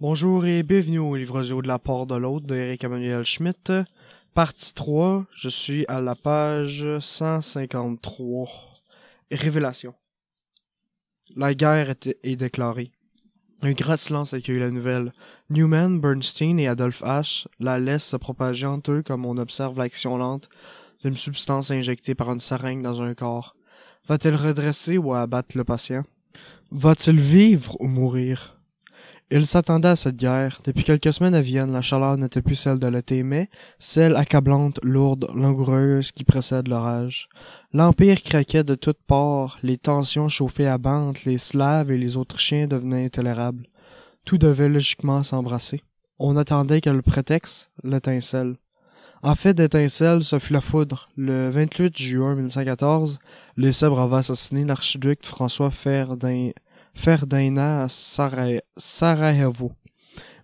Bonjour et bienvenue au livre audio de la part de l'autre de Eric Emmanuel Schmitt. Partie 3, je suis à la page 153. Révélation. La guerre est déclarée. Un grand silence accueille la nouvelle. Newman, Bernstein et Adolphe H. la laissent se propager entre eux comme on observe l'action lente d'une substance injectée par une seringue dans un corps. Va-t-elle redresser ou abattre le patient? Va-t-il vivre ou mourir? Il s'attendait à cette guerre. Depuis quelques semaines à Vienne, la chaleur n'était plus celle de l'été, mais celle accablante, lourde, langoureuse qui précède l'orage. L'Empire craquait de toutes parts, les tensions chauffaient à bas entre les Slaves et les Autrichiens devenaient intolérables. Tout devait logiquement s'embrasser. On attendait que le prétexte, l'étincelle. En fait d'étincelle, ce fut la foudre. Le 28 juin 1914, les Serbes avaient assassiné l'archiduc François Ferdinand à Sarajevo.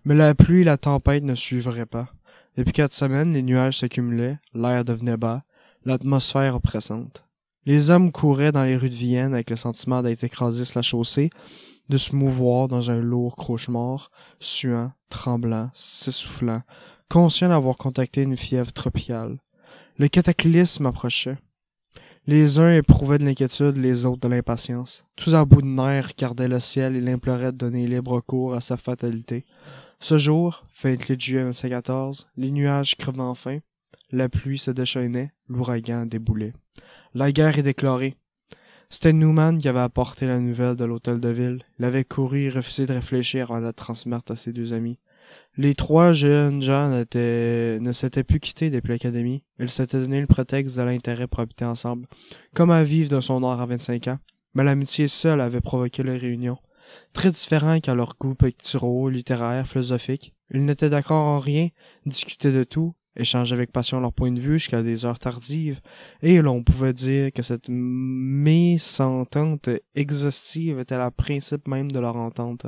Mais la pluie et la tempête ne suivraient pas. Depuis 4 semaines, les nuages s'accumulaient, l'air devenait bas, l'atmosphère oppressante. Les hommes couraient dans les rues de Vienne avec le sentiment d'être écrasés sur la chaussée, de se mouvoir dans un lourd cauchemar, suant, tremblant, s'essoufflant, conscients d'avoir contacté une fièvre tropicale. Le cataclysme approchait. Les uns éprouvaient de l'inquiétude, les autres de l'impatience. Tous à bout de nerfs regardaient le ciel et l'imploraient de donner libre cours à sa fatalité. Ce jour, 28 juillet 1914, les nuages crevaient enfin, la pluie se déchaînait, l'ouragan déboulait. La guerre est déclarée. C'était Newman qui avait apporté la nouvelle de l'hôtel de ville. Il avait couru et refusé de réfléchir avant de la transmettre à ses deux amis. Les 3 jeunes gens ne s'étaient plus quittés depuis l'académie. Ils s'étaient donné le prétexte de l'intérêt pour habiter ensemble, comme à vivre de son art à 25 ans. Mais l'amitié seule avait provoqué leur réunion. Très différents qu'à leurs goûts picturaux, littéraires, philosophiques. Ils n'étaient d'accord en rien, discutaient de tout, échangeaient avec passion leur point de vue jusqu'à des heures tardives, et l'on pouvait dire que cette mésentente exhaustive était le principe même de leur entente.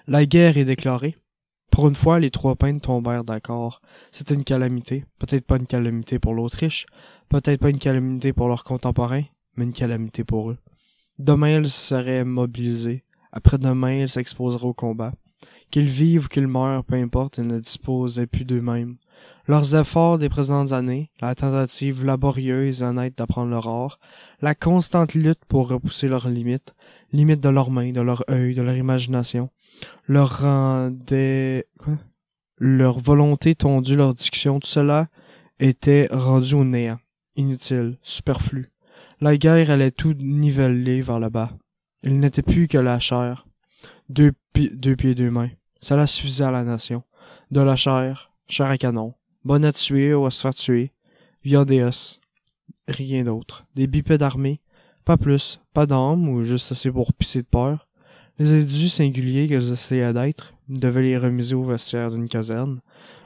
La guerre est déclarée. Pour une fois, les 3 peintres tombèrent d'accord. C'était une calamité. Peut-être pas une calamité pour l'Autriche, peut-être pas une calamité pour leurs contemporains, mais une calamité pour eux. Demain, ils seraient mobilisés. Après-demain, ils s'exposeraient au combat. Qu'ils vivent ou qu'ils meurent, peu importe, ils ne disposaient plus d'eux-mêmes. Leurs efforts des précédentes années, la tentative laborieuse et honnête d'apprendre leur art, la constante lutte pour repousser leurs limites de leurs mains, de leur œil, de leur imagination, leur volonté tondue, leur diction, tout cela était rendu au néant, inutile, superflu. La guerre allait tout niveler vers le bas. Il n'était plus que la chair. 2 pieds 2 mains. Cela suffisait à la nation. De la chair à canon. Bonne à tuer ou à se faire tuer. Viande et os. Rien d'autre. Des bipèdes armés. Pas plus. Pas d'armes ou juste assez pour pisser de peur. Les individus singuliers qu'ils essayaient d'être devaient les remiser au vestiaire d'une caserne.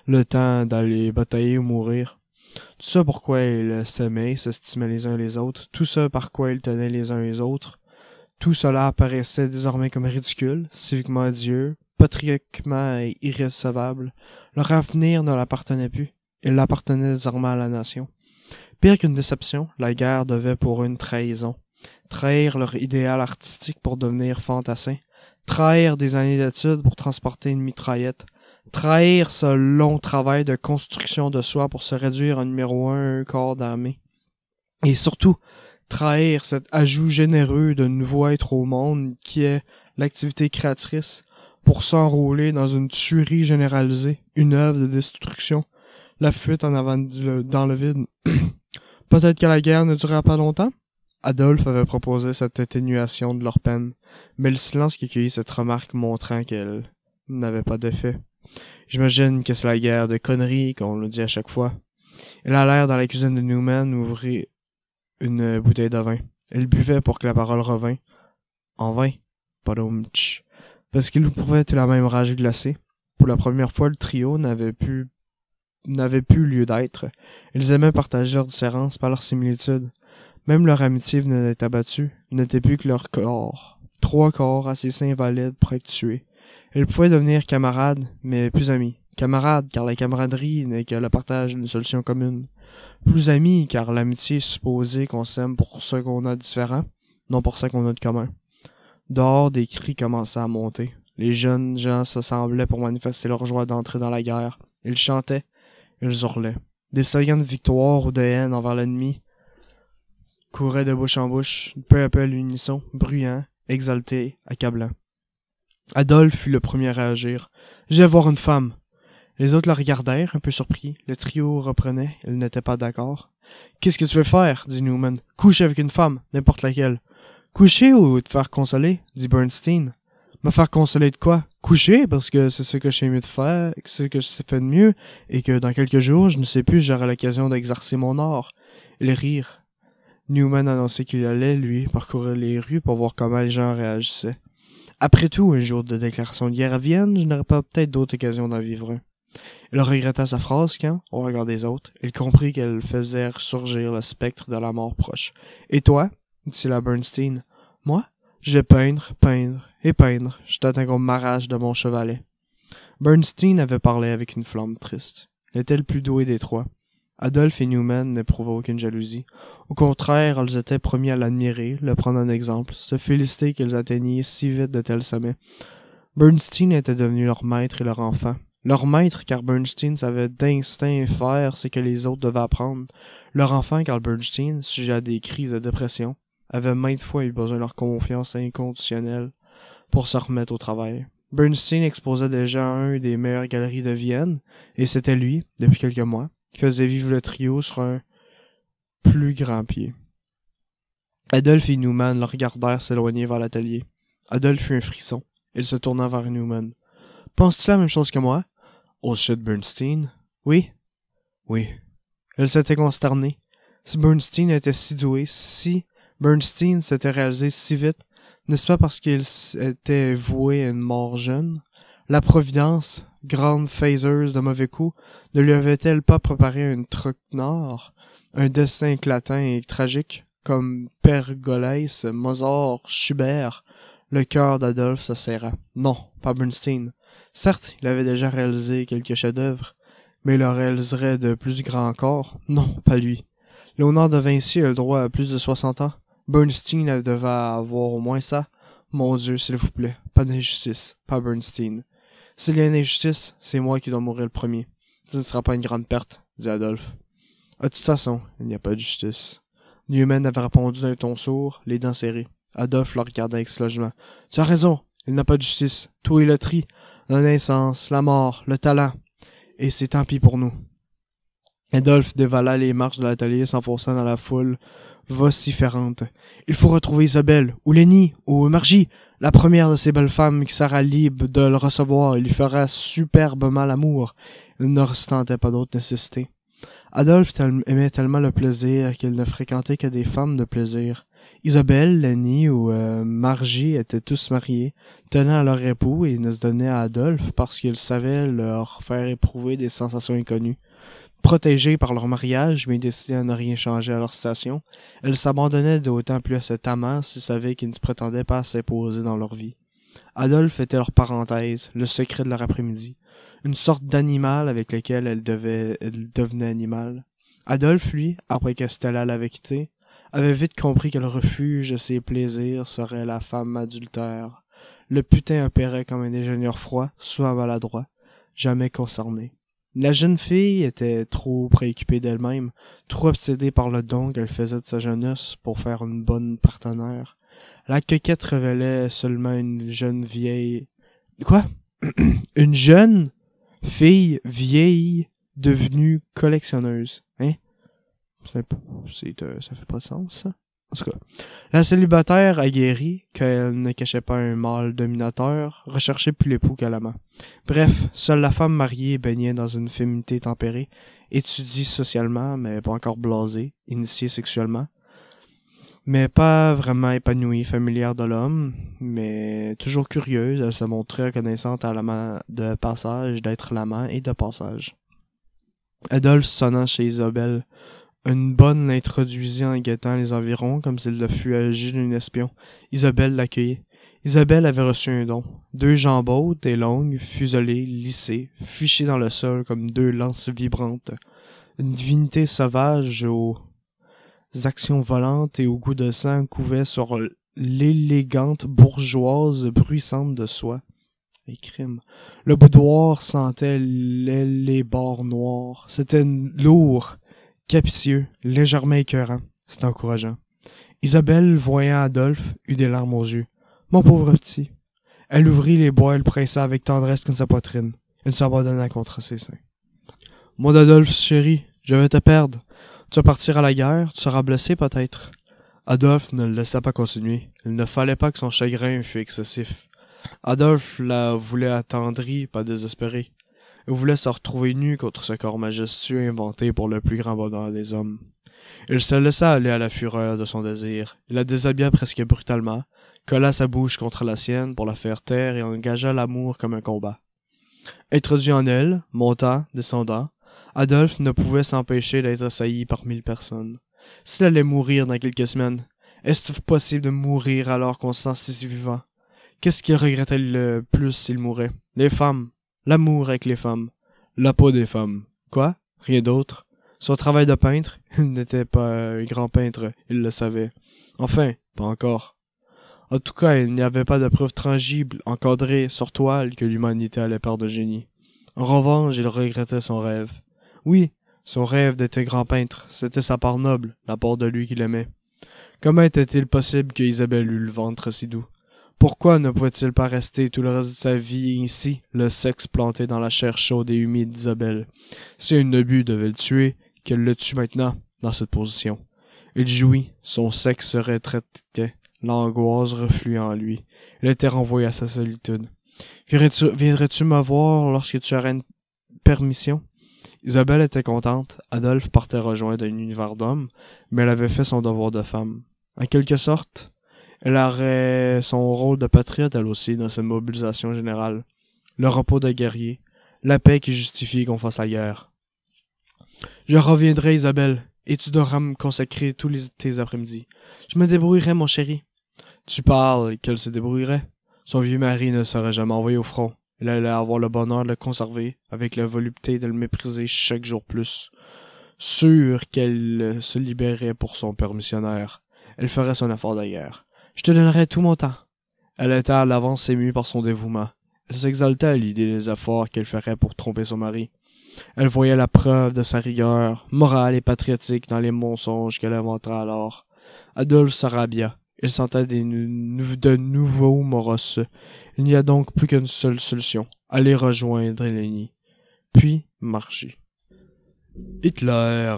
Le temps d'aller batailler ou mourir. Tout ça pourquoi ils s'aimaient, s'estimaient les uns les autres. Tout ça par quoi ils tenaient les uns les autres. Tout cela apparaissait désormais comme ridicule, civiquement odieux, patriotiquement et irrécevable. Leur avenir ne l'appartenait plus. Il appartenait désormais à la nation. Pire qu'une déception, la guerre devait pour eux une trahison. Trahir leur idéal artistique pour devenir fantassin. Trahir des années d'études pour transporter une mitraillette. Trahir ce long travail de construction de soi pour se réduire en numéro 1 corps d'armée. Et surtout, trahir cet ajout généreux de nouveau être au monde qui est l'activité créatrice pour s'enrôler dans une tuerie généralisée, une œuvre de destruction, la fuite en avant dans le vide. Peut-être que la guerre ne durera pas longtemps? Adolphe avait proposé cette atténuation de leur peine, mais le silence qui accueillit cette remarque montrant qu'elle n'avait pas d'effet. J'imagine que c'est la guerre de conneries qu'on le dit à chaque fois. Il allèrent dans la cuisine de Newman ouvrir une bouteille de vin. Il buvait pour que la parole revînt. En vain. Padumtch. Parce qu'il éprouvait la même rage glacée. Pour la première fois, le trio n'avait plus lieu d'être. Ils aimaient partager leurs différences par leurs similitudes. Même leur amitié venait d'être abattue. Ils n'étaient plus que leur corps. 3 corps assez sains et valides pour être tués. Ils pouvaient devenir camarades, mais plus amis. Camarades, car la camaraderie n'est que le partage d'une solution commune. Plus amis, car l'amitié est supposée qu'on s'aime pour ce qu'on a de différent, non pour ce qu'on a de commun. Dehors, des cris commençaient à monter. Les jeunes gens s'assemblaient pour manifester leur joie d'entrer dans la guerre. Ils chantaient, ils hurlaient. Des slogans de victoire ou de haine envers l'ennemi couraient de bouche en bouche, peu à peu à l'unisson, bruyants, exaltés, accablants. Adolphe fut le premier à agir. « Je vais voir une femme !» Les autres le regardèrent, un peu surpris. Le trio reprenait, ils n'étaient pas d'accord. « Qu'est-ce que tu veux faire ?» dit Newman. « Coucher avec une femme, n'importe laquelle. »« Coucher ou te faire consoler ?» dit Bernstein. « Me faire consoler de quoi? Coucher, parce que c'est ce que je sais mieux de faire, c'est ce que je sais faire de mieux, et que dans quelques jours, je ne sais plus si j'aurai l'occasion d'exercer mon art. » Ils rirent. Newman annonçait qu'il allait, lui, parcourir les rues pour voir comment les gens réagissaient. Après tout, un jour de déclaration de guerre à Vienne, je n'aurais pas peut-être d'autres occasions d'en vivre un. Il regretta sa phrase quand, au regard des autres, il comprit qu'elle faisait surgir le spectre de la mort proche. « Et toi? » dit-il à Bernstein. « Moi? Je vais peindre, peindre et peindre. Je t'attends qu'on m'arrache de mon chevalet. » Bernstein avait parlé avec une flamme triste. Il était le plus doué des trois. Adolphe et Newman n'éprouvaient aucune jalousie. Au contraire, ils étaient promis à l'admirer, le prendre en exemple, se féliciter qu'ils atteignaient si vite de tels sommets. Bernstein était devenu leur maître et leur enfant. Leur maître, car Bernstein savait d'instinct faire ce que les autres devaient apprendre. Leur enfant, car Bernstein, sujet à des crises de dépression, avait maintes fois eu besoin de leur confiance inconditionnelle pour se remettre au travail. Bernstein exposait déjà à un des meilleures galeries de Vienne, et c'était lui, depuis quelques mois, qui faisait vivre le trio sur un plus grand pied. Adolphe et Newman le regardèrent s'éloigner vers l'atelier. Adolphe eut un frisson. Il se tourna vers Newman. « Penses-tu la même chose que moi? »« Oh shit, Bernstein. »« Oui. »« Oui. » Elle s'était consternée. Si Bernstein était si doué, si Bernstein s'était réalisé si vite, n'est-ce pas parce qu'il était voué à une mort jeune? La Providence, grande phaseuse de mauvais coups, ne lui avait-elle pas préparé un traquenard, un destin éclatant et tragique, comme Pergolèse, Mozart, Schubert? Le cœur d'Adolphe se serra. Non, pas Bernstein. Certes, il avait déjà réalisé quelques chefs-d'œuvre, mais il en réaliserait de plus grands encore? Non, pas lui. Léonard de Vinci a le droit à plus de 60 ans. Bernstein devait avoir au moins ça. Mon Dieu, s'il vous plaît, pas d'injustice, pas Bernstein. S'il y a une injustice, c'est moi qui dois mourir le premier. Ce ne sera pas une grande perte, dit Adolphe. De toute façon, il n'y a pas de justice. Newman avait répondu d'un ton sourd, les dents serrées. Adolphe le regardait avec soulagement. « Tu as raison, il n'a pas de justice. Tout est loterie. La naissance, la mort, le talent. Et c'est tant pis pour nous. » Adolphe dévala les marches de l'atelier s'enfonçant dans la foule vociférante. « Il faut retrouver Isabelle, ou Lenny, ou Margie, la première de ces belles femmes qui sera libre de le recevoir et lui fera superbement l'amour. » Il ne ressentait pas d'autre nécessité. Adolphe aimait tellement le plaisir qu'il ne fréquentait que des femmes de plaisir. Isabelle, Lenny ou Margie étaient tous mariés, tenant à leur époux et ne se donnaient à Adolphe parce qu'ils savaient leur faire éprouver des sensations inconnues. Protégés par leur mariage, mais décidés à ne rien changer à leur station, elles s'abandonnaient d'autant plus à cet amant s'ils savaient qu'ils ne prétendaient pas s'imposer dans leur vie. Adolphe était leur parenthèse, le secret de leur après-midi, une sorte d'animal avec lequel elle devenait animal. Adolphe, lui, après que Stella l'avait quitté, avait vite compris que le refuge de ses plaisirs serait la femme adultère. Le putain opérait comme un ingénieur froid, soit maladroit, jamais concerné. La jeune fille était trop préoccupée d'elle-même, trop obsédée par le don qu'elle faisait de sa jeunesse pour faire une bonne partenaire. La coquette révélait seulement une jeune vieille... Quoi? Une jeune fille vieille devenue collectionneuse. Hein? Ça fait pas de sens, ça. En tout cas, la célibataire aguerrie, qu'elle ne cachait pas un mâle dominateur, recherchait plus l'époux qu'à l'amant. Bref, seule la femme mariée baignait dans une féminité tempérée, étudie socialement, mais pas encore blasée, initiée sexuellement, mais pas vraiment épanouie, familière de l'homme, mais toujours curieuse, elle se montrait reconnaissante à l'amant de passage d'être l'amant et de passage. Adolphe sonnant chez Isabelle. Une bonne l'introduisit en guettant les environs, comme s'il le fût agi d'un espion. Isabelle l'accueillait. Isabelle avait reçu un don. 2 jambes hautes et longues, fuselées, lissées, fichées dans le sol comme 2 lances vibrantes. Une divinité sauvage aux actions volantes et au goût de sang couvait sur l'élégante bourgeoise bruissante de soie. et crime. Le boudoir sentait les bords noirs. C'était lourd, capitieux, légèrement écœurant. C'était encourageant. Isabelle, voyant Adolphe, eut des larmes aux yeux. « Mon pauvre petit !» Elle ouvrit les bois et le pressa avec tendresse contre sa poitrine. Il s'abandonna contre ses seins. « Mon Adolphe, chéri, je vais te perdre. Tu vas partir à la guerre, tu seras blessé peut-être. » Adolphe ne le laissa pas continuer. Il ne fallait pas que son chagrin fût excessif. Adolphe la voulait attendrie, pas désespérée. Il voulait se retrouver nu contre ce corps majestueux inventé pour le plus grand bonheur des hommes. Il se laissa aller à la fureur de son désir. Il la déshabilla presque brutalement, colla sa bouche contre la sienne pour la faire taire et engagea l'amour comme un combat. Introduit en elle, montant, descendant, Adolphe ne pouvait s'empêcher d'être assailli par 1000 personnes. S'il allait mourir dans quelques semaines, est-ce possible de mourir alors qu'on se sent si vivant? Qu'est-ce qu'il regrettait le plus s'il mourait? Les femmes. L'amour avec les femmes. La peau des femmes. Quoi? Rien d'autre. Son travail de peintre? Il n'était pas un grand peintre, il le savait. Enfin, pas encore. En tout cas, il n'y avait pas de preuve tangible, encadrée, sur toile, que l'humanité allait perdre de génie. En revanche, il regrettait son rêve. Oui, son rêve d'être un grand peintre, c'était sa part noble, la part de lui qu'il aimait. Comment était-il possible que Isabelle eût le ventre si doux? Pourquoi ne pouvait-il pas rester tout le reste de sa vie ici, le sexe planté dans la chair chaude et humide d'Isabelle? Si un obus devait le tuer, qu'elle le tue maintenant, dans cette position. Il jouit, son sexe se rétraitait, l'angoisse refluait en lui. Il était renvoyé à sa solitude. Viendrais-tu me voir lorsque tu aurais une permission? Isabelle était contente. Adolphe partait rejoindre un univers d'hommes, mais elle avait fait son devoir de femme. En quelque sorte, elle aurait son rôle de patriote elle aussi dans cette mobilisation générale. Le repos de guerrier, la paix qui justifie qu'on fasse la guerre. Je reviendrai, Isabelle, et tu devras me consacrer tous tes après-midi. Je me débrouillerai, mon chéri. Tu parles qu'elle se débrouillerait. Son vieux mari ne serait jamais envoyé au front. Elle allait avoir le bonheur de le conserver, avec la volupté de le mépriser chaque jour plus. Sûre qu'elle se libérerait pour son père missionnaire. Elle ferait son effort de guerre. Je te donnerai tout mon temps. Elle était à l'avance émue par son dévouement. Elle s'exaltait à l'idée des efforts qu'elle ferait pour tromper son mari. Elle voyait la preuve de sa rigueur, morale et patriotique dans les mensonges qu'elle inventera alors. Adolphe se rabia. Il sentait de nouveaux morosses. Il n'y a donc plus qu'une seule solution. Aller rejoindre Hélénie. Puis marcher. Hitler.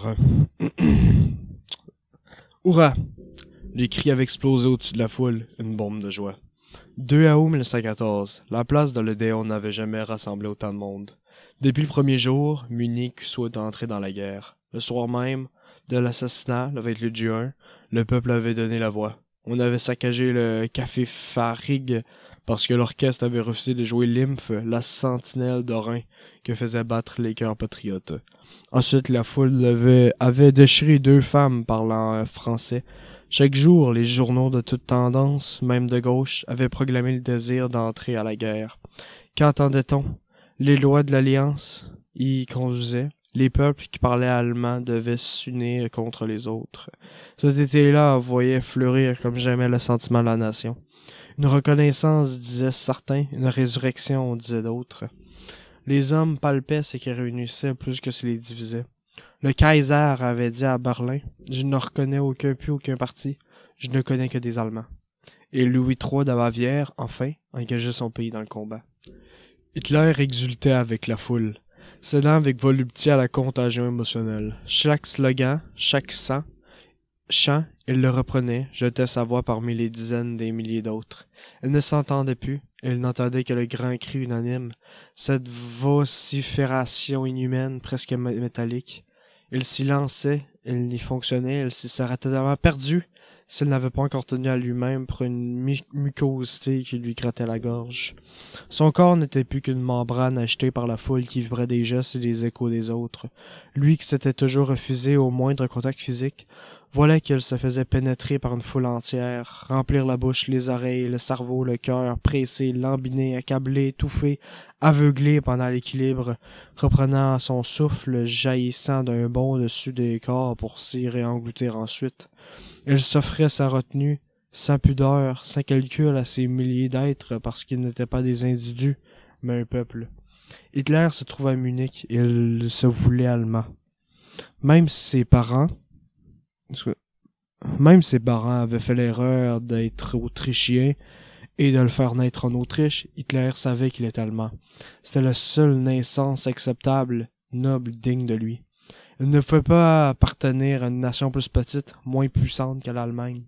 Hurrah! Les cris avaient explosé au-dessus de la foule, une bombe de joie. 2 août 1914, la place de l'Odéon n'avait jamais rassemblé autant de monde. Depuis le premier jour, Munich souhaitait entrer dans la guerre. Le soir même de l'assassinat, le 28 juin, le peuple avait donné la voix. On avait saccagé le café Farrig parce que l'orchestre avait refusé de jouer Lymphe, la sentinelle d'Orin, que faisait battre les cœurs patriotes. Ensuite, la foule avait déchiré 2 femmes parlant français. Chaque jour, les journaux de toute tendance, même de gauche, avaient proclamé le désir d'entrer à la guerre. Qu'entendait-on? Les lois de l'Alliance y conduisaient. Les peuples qui parlaient allemand devaient s'unir contre les autres. Cet été-là voyait fleurir comme jamais le sentiment de la nation. Une reconnaissance, disaient certains, une résurrection, disaient d'autres. Les hommes palpaient ce qui réunissait plus que ce qui les divisait. Le Kaiser avait dit à Berlin « Je ne reconnais aucun parti, je ne connais que des Allemands. » Et Louis III de Bavière, enfin, engageait son pays dans le combat. Hitler exultait avec la foule, cédant avec volupté à la contagion émotionnelle. Chaque slogan, chaque chant, il le reprenait, jetait sa voix parmi les dizaines des milliers d'autres. Elle ne s'entendait plus, elle n'entendait que le grand cri unanime, cette vocifération inhumaine, presque métallique. Il s'y lançait, il y fonctionnait, elle s'y serait totalement perdue s'il n'avait pas encore tenu à lui-même pour une mucosité qui lui grattait la gorge. Son corps n'était plus qu'une membrane agitée par la foule qui vibrait des gestes et des échos des autres. Lui qui s'était toujours refusé au moindre contact physique, voilà qu'il se faisait pénétrer par une foule entière, remplir la bouche, les oreilles, le cerveau, le cœur, pressé, lambiné, accablé, étouffé, aveuglé pendant l'équilibre, reprenant son souffle jaillissant d'un bond au-dessus des corps pour s'y réengloutir ensuite. Il s'offrait sa retenue, sans pudeur, sans calcul à ces milliers d'êtres parce qu'ils n'étaient pas des individus, mais un peuple. Hitler se trouvait à Munich et il se voulait allemand. Même ses parents avaient fait l'erreur d'être autrichiens et de le faire naître en Autriche, Hitler savait qu'il était allemand. C'était la seule naissance acceptable, noble, digne de lui. Il ne pouvait pas appartenir à une nation plus petite, moins puissante que l'Allemagne.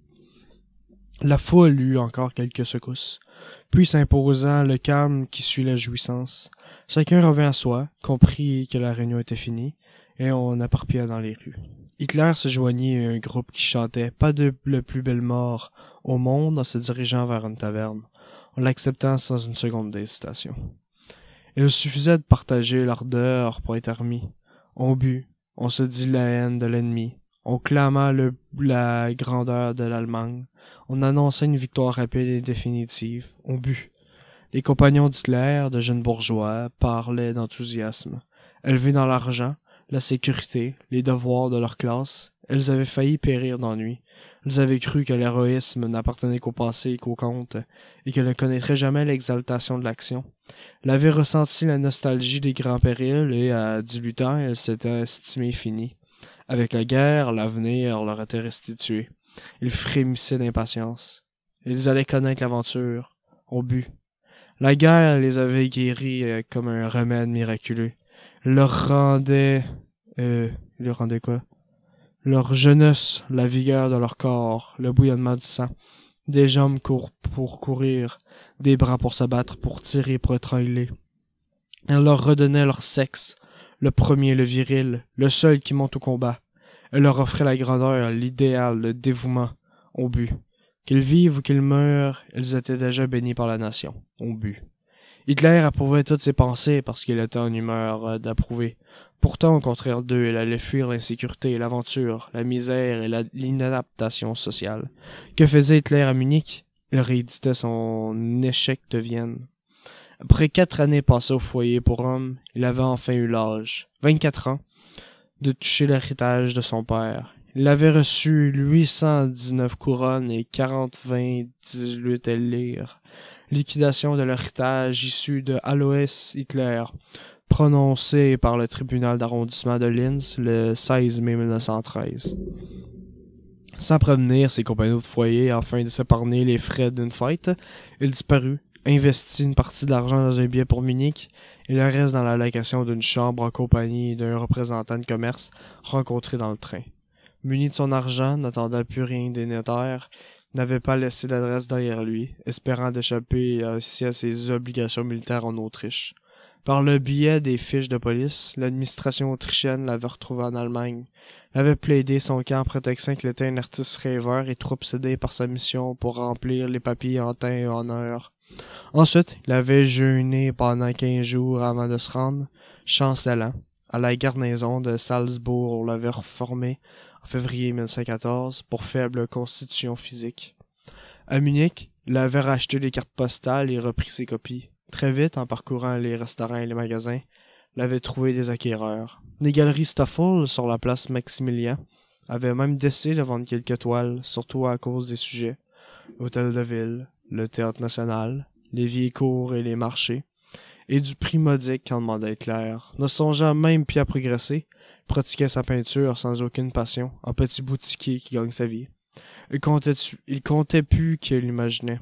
La foule eut encore quelques secousses, puis s'imposant le calme qui suit la jouissance. Chacun revint à soi, comprit que la réunion était finie, et on apparpilla dans les rues. Hitler se joignit à un groupe qui chantait « Pas de le plus belle mort au monde » en se dirigeant vers une taverne, en l'acceptant sans une seconde d'hésitation. Il suffisait de partager l'ardeur pour être armé. On but, on se dit la haine de l'ennemi, on clama la grandeur de l'Allemagne, on annonçait une victoire rapide et définitive, on but. Les compagnons d'Hitler, de jeunes bourgeois, parlaient d'enthousiasme. Élevés dans l'argent, la sécurité, les devoirs de leur classe, elles avaient failli périr d'ennui. Elles avaient cru que l'héroïsme n'appartenait qu'au passé et qu'au conte, et qu'elles ne connaîtraient jamais l'exaltation de l'action. Elles avaient ressenti la nostalgie des grands périls, et à 18 ans, elles s'étaient estimées finies. Avec la guerre, l'avenir leur était restitué. Ils frémissaient d'impatience. Ils allaient connaître l'aventure. On but. La guerre les avait guéris comme un remède miraculeux. Leur rendait quoi? Leur jeunesse, la vigueur de leur corps, le bouillonnement du sang. Des jambes pour courir, des bras pour se battre, pour tirer, pour étrangler. Elle leur redonnait leur sexe, le premier, le viril, le seul qui monte au combat. Elle leur offrait la grandeur, l'idéal, le dévouement. On but. Qu'ils vivent ou qu'ils meurent, ils étaient déjà bénis par la nation. On but. Hitler approuvait toutes ses pensées parce qu'il était en humeur d'approuver. Pourtant, au contraire d'eux, il allait fuir l'insécurité, l'aventure, la misère et l'inadaptation sociale. Que faisait Hitler à Munich? Il rééditait son échec de Vienne. Après 4 années passées au foyer pour hommes, il avait enfin eu l'âge, 24 ans, de toucher l'héritage de son père. Il avait reçu 819 couronnes et 18 lire. Liquidation de l'héritage issu de Alois Hitler, prononcé par le tribunal d'arrondissement de Linz le 16 mai 1913. Sans prévenir ses compagnons de foyer afin de s'épargner les frais d'une fête, il disparut, investit une partie de l'argent dans un billet pour Munich et le reste dans la location d'une chambre en compagnie d'un représentant de commerce rencontré dans le train. Muni de son argent, n'attendant plus rien des notaires, n'avait pas laissé d'adresse derrière lui, espérant d'échapper ainsi à ses obligations militaires en Autriche. Par le biais des fiches de police, l'administration autrichienne l'avait retrouvé en Allemagne, avait plaidé son camp prétextant qu'il était un artiste rêveur et trop obsédé par sa mission pour remplir les papiers en temps et en heure. Ensuite, il avait jeûné pendant 15 jours avant de se rendre, chancelant, à la garnison de Salzbourg. On l'avait reformé en février 1914 pour faible constitution physique. À Munich, il avait racheté les cartes postales et repris ses copies. Très vite, en parcourant les restaurants et les magasins, il avait trouvé des acquéreurs. Les galeries Stoffel sur la place Maximilien avaient même décidé de vendre quelques toiles, surtout à cause des sujets. L'hôtel de ville, le théâtre national, les vieilles cours et les marchés, et du prix modique qu'en demandait Hitler. Ne songeant même plus à progresser, il pratiquait sa peinture sans aucune passion, en petit boutiquier qui gagne sa vie. Il comptait plus qu'il imaginait.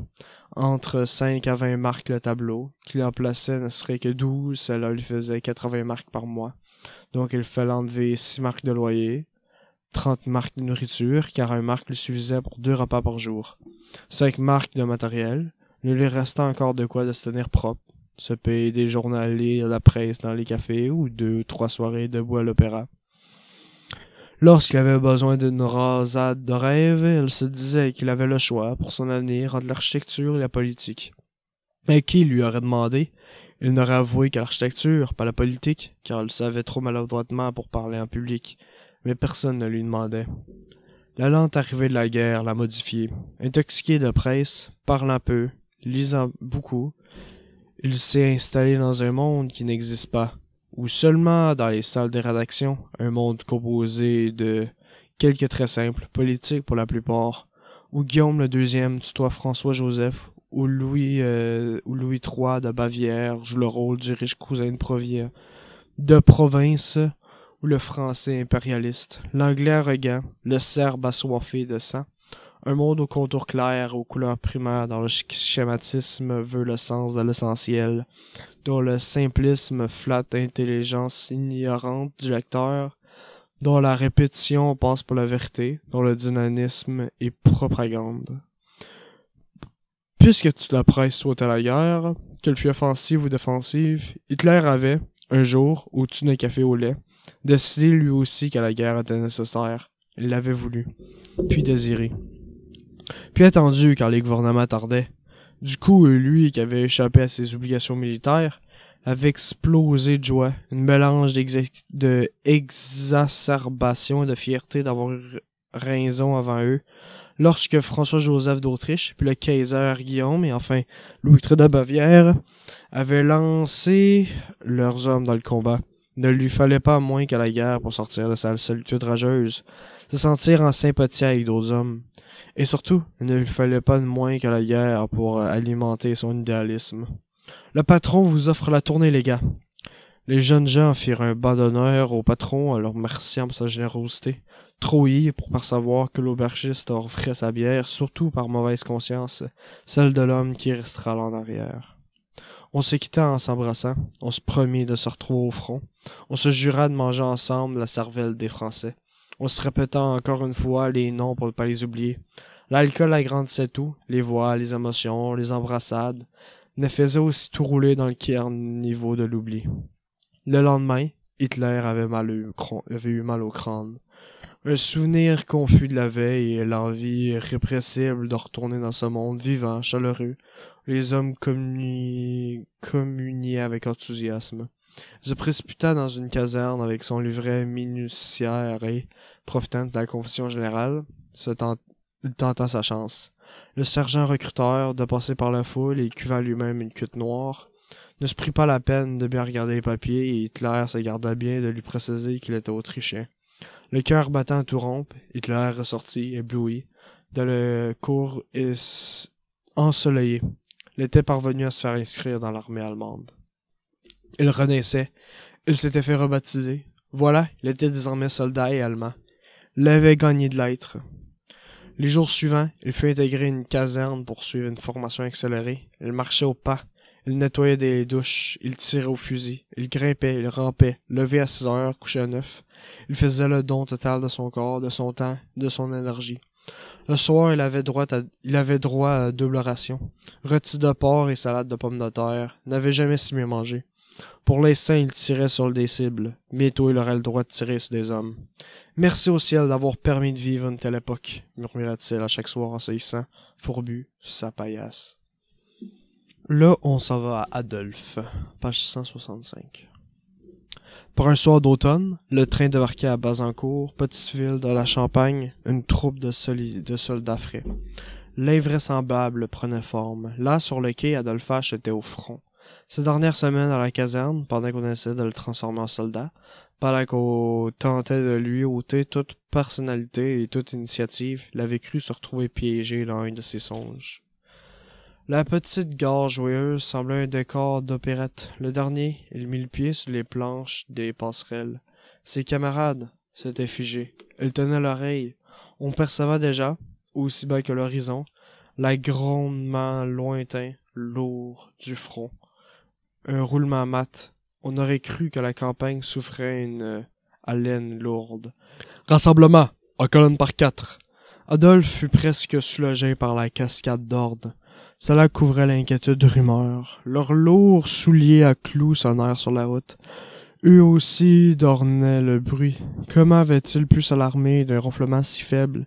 Entre 5 à 20 marques le tableau, qu'il en plaçait ne serait que 12, cela lui faisait 80 marques par mois. Donc il fallait enlever 6 marques de loyer, 30 marques de nourriture, car un marque lui suffisait pour 2 repas par jour. 5 marques de matériel, il lui restait encore de quoi de se tenir propre, se payer des journaux, lire la presse dans les cafés ou 2-3 soirées debout à l'opéra. Lorsqu'il avait besoin d'une rasade de rêve, il se disait qu'il avait le choix pour son avenir entre l'architecture et la politique. Et qui lui aurait demandé? Il n'aurait avoué que l'architecture, pas la politique, car il le savait trop maladroitement pour parler en public, mais personne ne lui demandait. La lente arrivée de la guerre l'a modifié. Intoxiqué de presse, parlant peu, lisant beaucoup, il s'est installé dans un monde qui n'existe pas, ou seulement dans les salles de rédaction, un monde composé de quelques traits simples, politiques pour la plupart, où Guillaume le II tutoie François-Joseph, où Louis III de Bavière joue le rôle du riche cousin de province, ou le français impérialiste, l'anglais arrogant, le serbe assoiffé de sang. Un monde aux contours clairs, aux couleurs primaires, dont le schématisme veut le sens de l'essentiel, dont le simplisme flatte l'intelligence ignorante du lecteur, dont la répétition passe pour la vérité, dont le dynamisme est propagande. Puisque toute la presse souhaitait la guerre, qu'elle fût offensive ou défensive, Hitler avait, un jour, au-dessus d'un café au lait, décidé lui aussi que la guerre était nécessaire. Il l'avait voulu, puis désiré. Puis attendu car les gouvernements tardaient. Du coup, lui, qui avait échappé à ses obligations militaires, avait explosé de joie, une mélange d'exacerbation et de fierté d'avoir eu raison avant eux, lorsque François-Joseph d'Autriche, puis le Kaiser Guillaume, et enfin Louis III de Bavière, avaient lancé leurs hommes dans le combat. Il ne lui fallait pas moins qu'à la guerre pour sortir de sa solitude rageuse, se sentir en sympathie avec d'autres hommes. Et surtout, il ne lui fallait pas moins qu'à la guerre pour alimenter son idéalisme. Le patron vous offre la tournée, les gars. Les jeunes gens firent un bas d'honneur au patron en leur remerciant pour sa générosité. Trop pour percevoir que l'aubergiste offrait sa bière, surtout par mauvaise conscience, celle de l'homme qui restera là en arrière. On se quitta en s'embrassant, on se promit de se retrouver au front, on se jura de manger ensemble la cervelle des Français. On se répéta encore une fois les noms pour ne pas les oublier. L'alcool agrandissait tout, les voix, les émotions, les embrassades, ne faisaient aussi tout rouler dans le cairn niveau de l'oubli. Le lendemain, Hitler avait eu mal au crâne. Un souvenir confus de la veille et l'envie irrépressible de retourner dans ce monde vivant, chaleureux, où les hommes communiaient avec enthousiasme. Il se précipita dans une caserne avec son livret minutiaire et, profitant de la confusion générale, il tenta sa chance. Le sergent recruteur, dépassé par la foule et cuvant lui-même une cuite noire, ne se prit pas la peine de bien regarder les papiers et Hitler se garda bien de lui préciser qu'il était autrichien. Le cœur battant à tout rompre, Hitler ressortit, ébloui, dans le cours ensoleillé. Il était parvenu à se faire inscrire dans l'armée allemande. Il renaissait. Il s'était fait rebaptiser. Voilà, il était désormais soldat et allemand. Il avait gagné de l'être. Les jours suivants, il fut intégré une caserne pour suivre une formation accélérée. Il marchait au pas. Il nettoyait des douches, il tirait au fusil, il grimpait, il rampait, levé à 6 heures, couchait à 9. Il faisait le don total de son corps, de son temps, de son énergie. Le soir, il avait droit à double ration. Rôti de porc et salade de pommes de terre. N'avait jamais si bien mangé. Pour l'instant, il tirait sur des cibles. Bientôt, il aurait le droit de tirer sur des hommes. Merci au ciel d'avoir permis de vivre une telle époque, murmura-t-il à chaque soir en se hissant, fourbu, sur sa paillasse. Là, on s'en va à Adolphe, page 165. Pour un soir d'automne, le train débarquait à Bazancourt, petite ville de la Champagne, une troupe de soldats frais. L'invraisemblable prenait forme. Là, sur le quai, Adolphe H. était au front. Ces dernières semaines à la caserne, pendant qu'on essayait de le transformer en soldat, pendant qu'on tentait de lui ôter toute personnalité et toute initiative, il avait cru se retrouver piégé dans un de ses songes. La petite gare joyeuse semblait un décor d'opérette. Le dernier, il mit le pied sur les planches des passerelles. Ses camarades s'étaient figés. Ils tenaient l'oreille. On percevait déjà, aussi bas que l'horizon, l'agrondement lointain, lourd, du front. Un roulement mat. On aurait cru que la campagne souffrait une haleine lourde. Rassemblement, en colonne par 4. Adolphe fut presque soulagé par la cascade d'ordre. Cela couvrait l'inquiétude rumeur. Leurs lourds souliers à clous sonnèrent sur la route. Eux aussi d'ornaient le bruit. Comment avaient-ils pu s'alarmer d'un ronflement si faible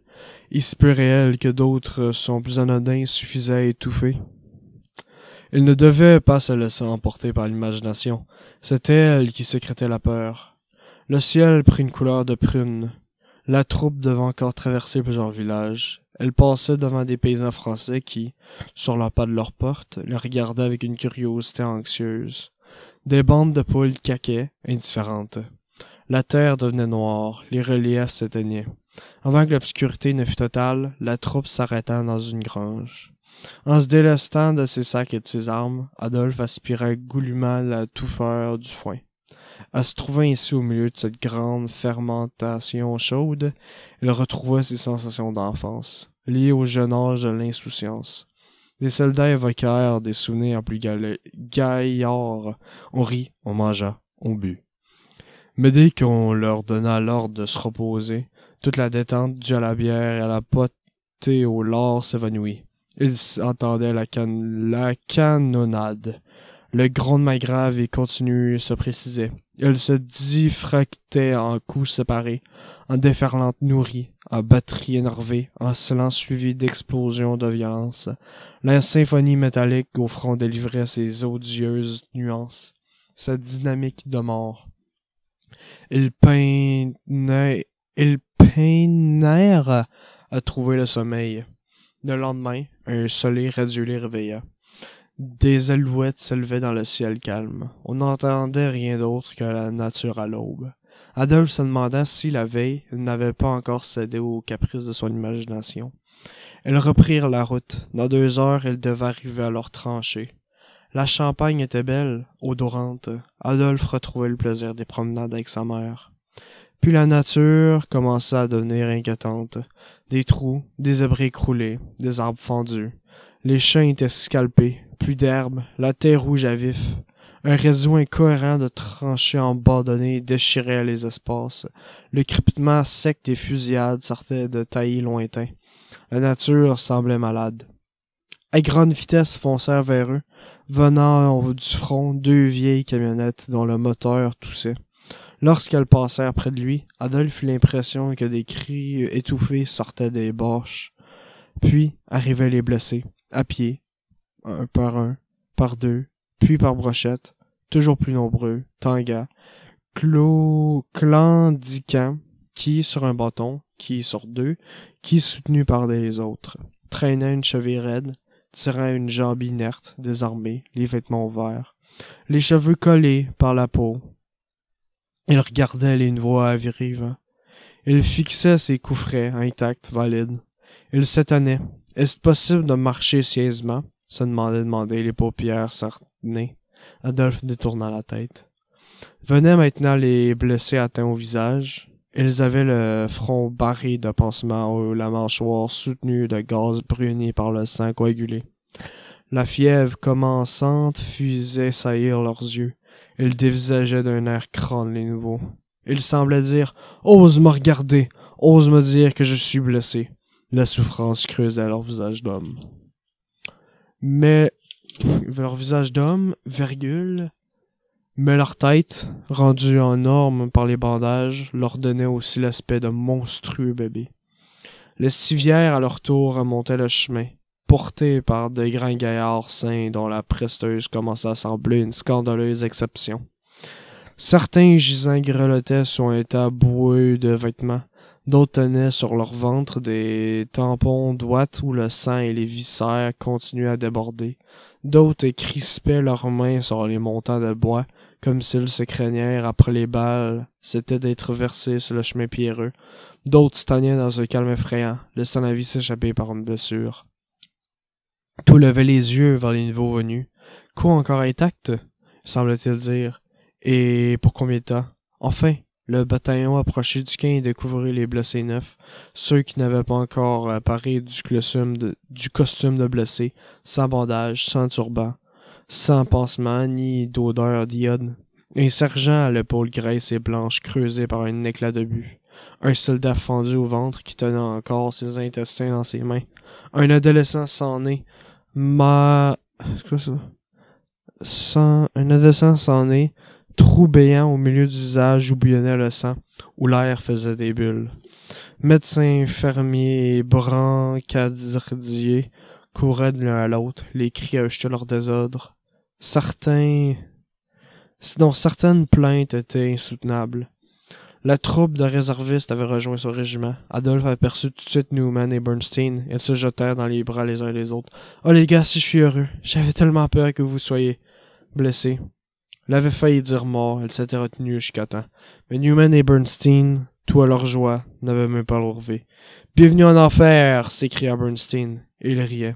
et si peu réel que d'autres sont plus anodins suffisaient à étouffer? Ils ne devaient pas se laisser emporter par l'imagination. C'était elle qui sécrétait la peur. Le ciel prit une couleur de prune. La troupe devait encore traverser plusieurs villages. Elle passait devant des paysans français qui, sur le pas de leur porte, les regardaient avec une curiosité anxieuse. Des bandes de poules caquaient, indifférentes. La terre devenait noire, les reliefs s'éteignaient. Avant que l'obscurité ne fût totale, la troupe s'arrêta dans une grange. En se délestant de ses sacs et de ses armes, Adolphe aspirait goulûment la touffeur du foin. À se trouver ainsi au milieu de cette grande fermentation chaude, il retrouva ses sensations d'enfance, liées au jeune âge de l'insouciance. Les soldats évoquèrent des souvenirs plus gaillards. On rit, on mangea, on but. Mais dès qu'on leur donna l'ordre de se reposer, toute la détente due à la bière et à la potée au lard s'évanouit. Ils entendaient la canonnade. Le grondement grave et continu se précisait. Il se diffractait en coups séparés, en déferlantes nourries, en batteries énervées, en silence suivi d'explosions de violence. La symphonie métallique au front délivrait ses odieuses nuances, sa dynamique de mort. Ils peinèrent à trouver le sommeil. Le lendemain, un soleil radieux les réveilla. Des alouettes s'élevaient dans le ciel calme. On n'entendait rien d'autre que la nature à l'aube. Adolphe se demanda si la veille, il n'avait pas encore cédé aux caprices de son imagination. Ils reprirent la route. Dans 2 heures, ils devaient arriver à leur tranchée. La Champagne était belle, odorante. Adolphe retrouvait le plaisir des promenades avec sa mère. Puis la nature commença à devenir inquiétante. Des trous, des abris écroulés, des arbres fendus. Les champs étaient scalpés, plus d'herbe, la terre rouge à vif. Un réseau incohérent de tranchées abandonnées déchirait les espaces. Le crépitement sec des fusillades sortait de taillis lointains. La nature semblait malade. À grande vitesse foncèrent vers eux, venant du front 2 vieilles camionnettes dont le moteur toussait. Lorsqu'elles passèrent près de lui, Adolphe eut l'impression que des cris étouffés sortaient des bâches. Puis arrivaient les blessés, à pied, un, par 2, puis par brochette, toujours plus nombreux, tangas, clandiquants, qui sur un bâton, qui sur 2, qui soutenus par des autres, traînaient une cheville raide, tirant une jambe inerte, désarmée, les vêtements ouverts, les cheveux collés par la peau. Il regardait les nouveaux arrivants. Il fixait ses coups frais, intacts, valides. Il s'étonnait. Est-ce possible de marcher sieusement? Se demandait les paupières cernées. Adolphe détourna la tête. Venaient maintenant les blessés atteints au visage. Ils avaient le front barré de pansements ou la mâchoire soutenue de gaz bruni par le sang coagulé. La fièvre commençante faisait saillir leurs yeux. Ils dévisageaient d'un air crâne les nouveaux. Ils semblaient dire « Ose me regarder, ose me dire que je suis blessé. » La souffrance creusait leur visage d'homme. Mais leur visage d'homme, mais leur tête, rendue en norme par les bandages, leur donnait aussi l'aspect de monstrueux bébés. Les civières, à leur tour, remontaient le chemin, portés par de grands gaillards sains dont la presteuse commençait à sembler une scandaleuse exception. Certains gisants grelottaient sur un tas boueux de vêtements, d'autres tenaient sur leur ventre des tampons d'ouate où le sang et les viscères continuaient à déborder, d'autres crispaient leurs mains sur les montants de bois, comme s'ils se craignèrent après les balles, c'était d'être versés sur le chemin pierreux, d'autres stagnaient dans un calme effrayant, laissant la vie s'échapper par une blessure. Tout levait les yeux vers les nouveaux venus. Quoi encore intact? Semble-t-il dire. Et pour combien de temps? Enfin, le bataillon approchait du camp et découvrit les blessés neufs, ceux qui n'avaient pas encore paré du costume de blessé, sans bandage, sans turban, sans pansement, ni d'odeur d'iode. Un sergent à l'épaule graisse et blanche creusée par un éclat de but. Un soldat fendu au ventre qui tenait encore ses intestins dans ses mains. Un adolescent sans nez, un adolescent sans nez, trou béant au milieu du visage où bouillonnait le sang, où l'air faisait des bulles. Médecins, infirmiers et brancardiers couraient de l'un à l'autre, les cris ajetaient leur désordre. Certaines plaintes étaient insoutenables. La troupe de réservistes avait rejoint son régiment. Adolphe aperçut tout de suite Newman et Bernstein. Ils se jetèrent dans les bras les uns les autres. « Oh les gars, si je suis heureux! J'avais tellement peur que vous soyez blessés. » Il avait failli dire mort, elle s'était retenue jusqu'à temps. Mais Newman et Bernstein, tout à leur joie, n'avaient même pas relevé. « Bienvenue en enfer !» s'écria Bernstein, et il riait.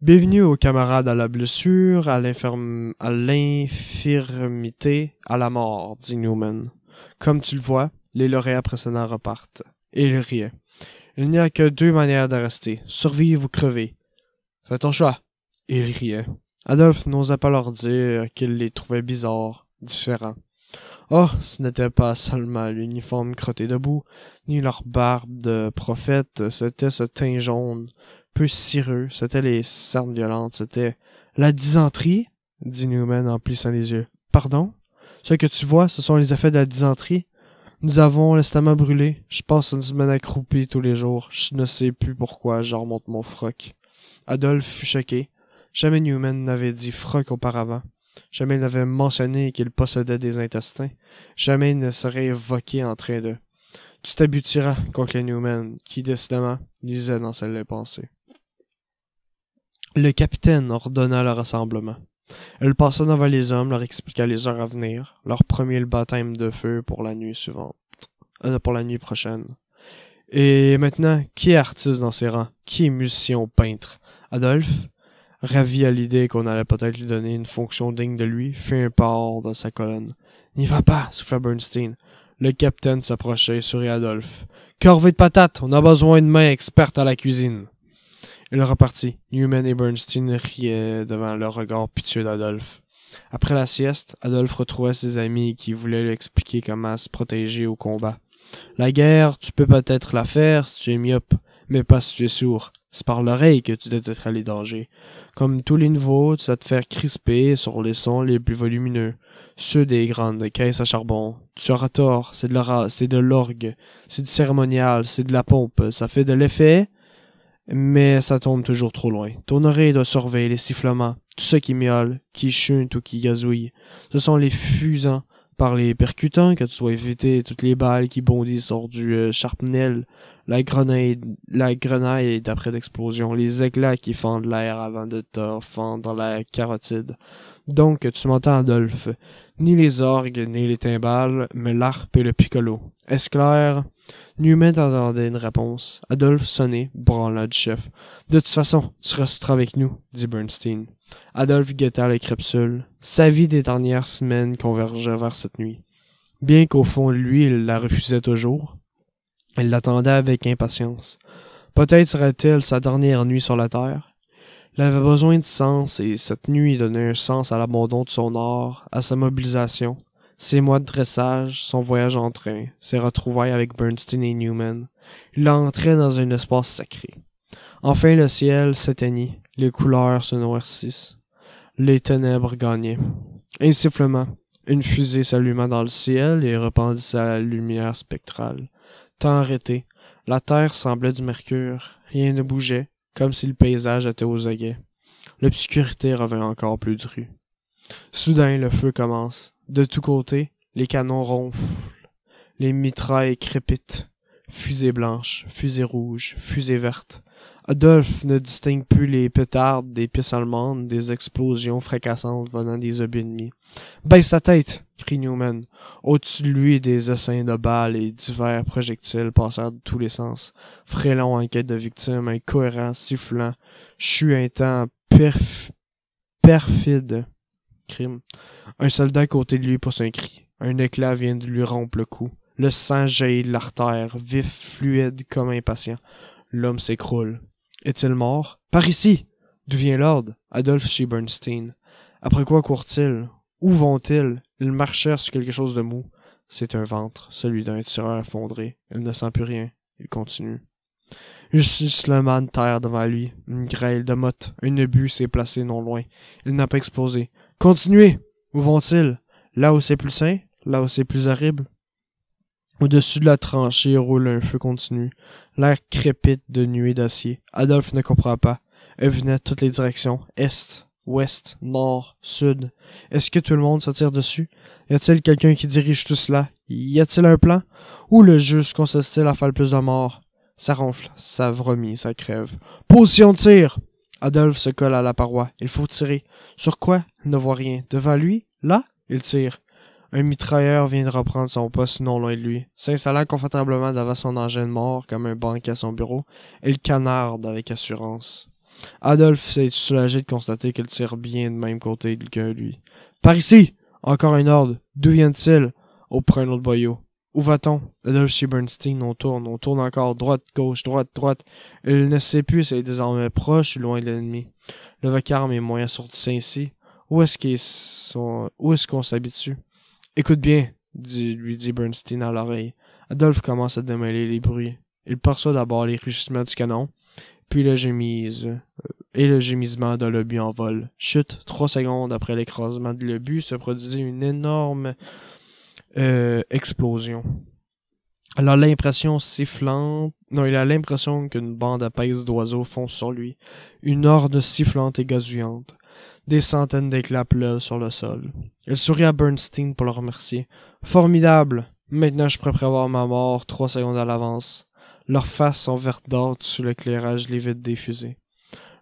Bienvenue aux camarades à la blessure, à l'infirmité, à la mort, dit Newman. Comme tu le vois, les lauréats précédents repartent. Et il riait. Il n'y a que 2 manières de rester, survivre ou crever. Fais ton choix. Et il riait. Adolphe n'osait pas leur dire qu'il les trouvait bizarres, différents. Oh, ce n'était pas seulement l'uniforme crotté debout, ni leur barbe de prophète, c'était ce teint jaune, peu cireux, c'était les cernes violentes, c'était la dysenterie, dit Newman en plissant les yeux. Pardon? Ce que tu vois, ce sont les effets de la dysenterie. Nous avons l'estomac brûlé, je passe une semaine accroupie tous les jours, je ne sais plus pourquoi je remonte mon froc. Adolphe fut choqué. Jamais Newman n'avait dit froc auparavant. Jamais il n'avait mentionné qu'il possédait des intestins. Jamais il ne serait évoqué en train de... Tu t'habitueras, conclut Newman, qui décidément lisait dans ses pensées. Le capitaine ordonna le rassemblement. Elle passa devant les hommes, leur expliqua les heures à venir, leur promit le baptême de feu pour la nuit suivante, pour la nuit prochaine. Et maintenant, qui est artiste dans ses rangs? Qui est musicien ou peintre? Adolphe, ravi à l'idée qu'on allait peut-être lui donner une fonction digne de lui, fit un pas hors de sa colonne. « N'y va pas !» souffla Bernstein. Le capitaine s'approchait et sourit à Adolphe. « Corvée de patates, on a besoin de mains expertes à la cuisine. » Il repartit. Newman et Bernstein riaient devant le regard pitié d'Adolphe. Après la sieste, Adolphe retrouvait ses amis qui voulaient lui expliquer comment se protéger au combat. « La guerre, tu peux peut-être la faire si tu es myope, mais pas si tu es sourd. C'est par l'oreille que tu détecteras les dangers. Comme tous les nouveaux, tu vas te faire crisper sur les sons les plus volumineux, ceux des grandes caisses à charbon. Tu auras tort, c'est de l'orgue, c'est du cérémonial, c'est de la pompe, ça fait de l'effet, mais ça tombe toujours trop loin. Ton oreille doit surveiller les sifflements, tout ce qui miaule, qui chunte ou qui gazouille. Ce sont les fusants par les percutants que tu dois éviter, toutes les balles qui bondissent hors du charpenel, la grenaille d'après d'explosion, les éclats qui fendent l'air avant de te fendre dans la carotide. Donc, tu m'entends, Adolphe, ni les orgues, ni les timbales, mais l'harpe et le piccolo. Est-ce clair? Newman attendait une réponse. Adolphe sonnait, branla du chef. De toute façon, tu resteras avec nous, dit Bernstein. Adolphe guetta les crépsules. Sa vie des dernières semaines convergeait vers cette nuit. Bien qu'au fond de lui, il la refusait toujours, il l'attendait avec impatience. Peut-être serait-elle sa dernière nuit sur la terre. Il avait besoin de sens, et cette nuit donnait un sens à l'abandon de son art, à sa mobilisation, ses mois de dressage, son voyage en train, ses retrouvailles avec Bernstein et Newman. Il entrait dans un espace sacré. Enfin le ciel s'éteignit, les couleurs se noircissent, les ténèbres gagnaient. Un sifflement, une fusée s'alluma dans le ciel et répandissait la lumière spectrale. Temps arrêté, la terre semblait du mercure, rien ne bougeait, comme si le paysage était aux aguets. L'obscurité revint encore plus drue. Soudain, le feu commence. De tous côtés, les canons ronflent, les mitrailles crépitent. Fusées blanches, fusées rouges, fusées vertes. Adolphe ne distingue plus les pétardes des pistes allemandes, des explosions fracassantes venant des obus ennemis. « Baisse la tête !» crie Newman. Au-dessus de lui, des essaims de balles et divers projectiles passèrent de tous les sens. Frélon en quête de victimes, incohérent, sifflant, chuintant, perfide. Crime. Un soldat à côté de lui pousse un cri. Un éclat vient de lui rompre le cou. Le sang jaillit de l'artère, vif, fluide, comme impatient. L'homme s'écroule. Est-il mort? Par ici! D'où vient l'ordre? Adolphe chez Bernstein. Après quoi courent-ils? Où vont-ils? Ils marchèrent sur quelque chose de mou. C'est un ventre, celui d'un tireur effondré. Il ne sent plus rien. Il continue. Un sifflement de terre devant lui. Une grêle de motte. Un obus s'est placé non loin. Il n'a pas explosé. Continuez! Où vont-ils? Là où c'est plus sain? Là où c'est plus horrible? Au-dessus de la tranchée roule un feu continu. L'air crépite de nuées d'acier. Adolphe ne comprend pas. Elle venait de toutes les directions. Est, ouest, nord, sud. Est-ce que tout le monde se tire dessus? Y a-t-il quelqu'un qui dirige tout cela? Y a-t-il un plan? Où le jeu consiste-t-il à faire le plus de morts? Ça ronfle, ça vomit, ça crève. Position de tir! Adolphe se colle à la paroi. Il faut tirer. Sur quoi? Il ne voit rien. Devant lui? Là? Il tire. Un mitrailleur vient de reprendre son poste non loin de lui. S'installant confortablement devant son engin de mort comme un banquier à son bureau, il canarde avec assurance. Adolphe s'est soulagé de constater qu'elle tire bien de même côté que lui. « Par ici! Encore un ordre! D'où viennent-ils? » Oh, prend un autre boyau. « Où va-t-on? » Adolphe chez Bernstein, on tourne encore, droite, gauche, droite. Il ne sait plus s'il est désormais proche ou loin de l'ennemi. Le vacarme est moins assourdissant ici. Où est-ce qu'on s'habitue? Écoute bien, lui dit Bernstein à l'oreille. Adolphe commence à démêler les bruits. Il perçoit d'abord les rugissements du canon, puis le gémissement de l'obus en vol. Chut, 3 secondes après l'écrasement de l'obus se produisit une énorme explosion. Il a l'impression qu'une bande épaisse d'oiseaux fonce sur lui. Une horde sifflante et gazouillante. Des centaines d'éclats pleuvent sur le sol. Il sourit à Bernstein pour le remercier. « Formidable! Maintenant je pourrais prévoir ma mort 3 secondes à l'avance. » Leurs faces sont vertes d'or sous l'éclairage livide des fusées.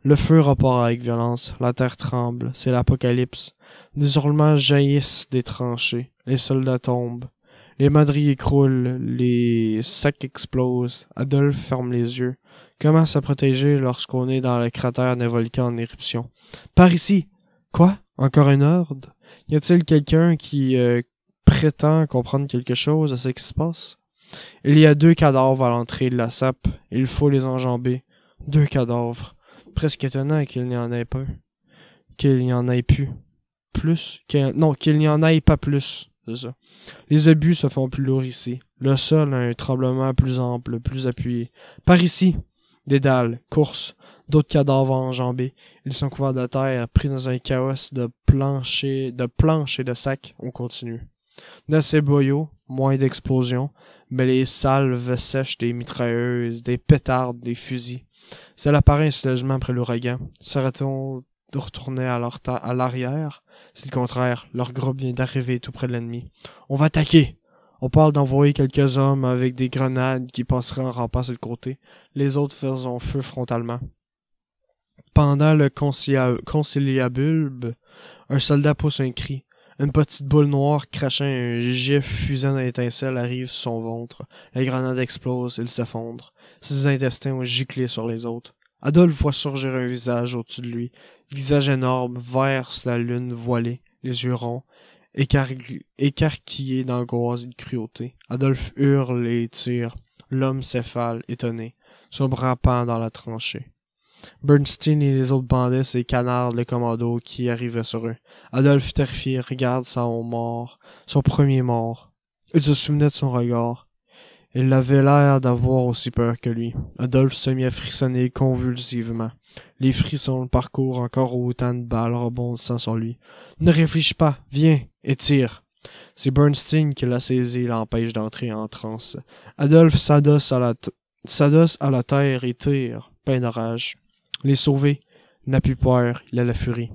Le feu repart avec violence. La terre tremble. C'est l'apocalypse. Des hurlements jaillissent des tranchées. Les soldats tombent. Les madriers croulent. Les sacs explosent. Adolphe ferme les yeux. Comment se protéger lorsqu'on est dans le cratère d'un volcan en éruption? « Par ici! » « Quoi? Encore un ordre? Y a-t-il quelqu'un qui prétend comprendre quelque chose à ce qui se passe? » Il y a 2 cadavres à l'entrée de la sape. Il faut les enjamber. 2 cadavres. Presque étonnant qu'il n'y en ait pas. Qu'il n'y en ait plus. Qu'il n'y en ait pas plus. C'est ça. Les obus se font plus lourds ici. Le sol a un tremblement plus ample, plus appuyé. Par ici! Dédale, course, d'autres cadavres enjambés. Ils sont couverts de terre, pris dans un chaos de planches et de sacs. On continue. Dans ces boyaux, moins d'explosions, mais les salves sèches des mitrailleuses, des pétards, des fusils. Cela paraît un soulagement après l'ouragan. Serait-on de retourner à l'arrière? C'est le contraire. Leur groupe vient d'arriver tout près de l'ennemi. On va attaquer! On parle d'envoyer quelques hommes avec des grenades qui passeraient en rampant sur le côté. Les autres faisant feu frontalement. Pendant le conciliabule, un soldat pousse un cri. Une petite boule noire crachant un gif fusant d'étincelles arrive sur son ventre. La grenade explose, il s'effondre. Ses intestins ont giclé sur les autres. Adolphe voit surgir un visage au-dessus de lui. Visage énorme, vert sur la lune voilée, les yeux ronds. Écarquillé d'angoisse et de cruauté. Adolphe hurle et tire. L'homme s'effale, étonné. Son bras pend dans la tranchée. Bernstein et les autres bandits et canardent le commando qui arrivait sur eux. Adolphe, terrifié, regarde son premier mort. Il se souvenait de son regard. Il avait l'air d'avoir aussi peur que lui. Adolphe se mit à frissonner convulsivement. Les frissons le parcourent encore autant de balles rebondissant sur lui. « Ne réfléchis pas, viens et tire !» C'est Bernstein qui l'a saisi et l'empêche d'entrer en transe. Adolphe s'adosse à la terre et tire, plein de rage. Les sauver, il n'a plus peur, il a la furie.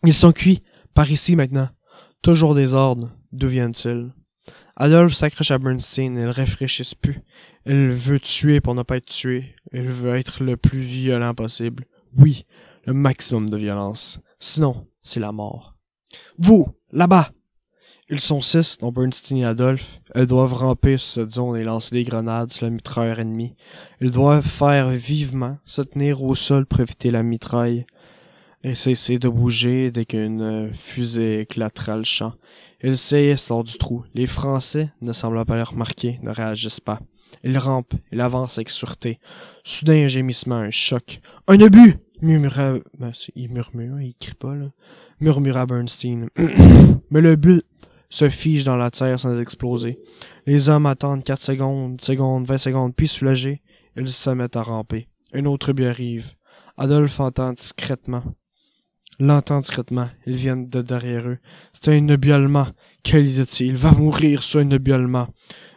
Ils sont cuits, par ici maintenant. Toujours des ordres, d'où viennent-ils? Adolphe s'accroche à Bernstein, il ne réfléchit plus. Il veut tuer pour ne pas être tué. Il veut être le plus violent possible. Oui, le maximum de violence. Sinon, c'est la mort. Vous, là-bas! Ils sont 6, dont Bernstein et Adolphe. Ils doivent ramper sur cette zone et lancer des grenades sur le mitrailleur ennemi. Ils doivent faire vivement, se tenir au sol pour éviter la mitraille. Et cesser de bouger dès qu'une fusée éclatera le champ. Ils saillissent hors du trou. Les Français, ne semblant pas les remarquer, ne réagissent pas. Ils rampent, ils avancent avec sûreté. Soudain, un gémissement, un choc. « Un obus !» murmura... il crie pas, là. Murmura Bernstein. Mais le but se fige dans la terre sans exploser. Les hommes attendent 4 secondes, 20 secondes, puis soulagés, ils se mettent à ramper. Un autre obus arrive. Adolphe l'entend discrètement. Ils viennent de derrière eux. C'est un obus allemand. Quelle idée! Il va mourir sur un obus allemand.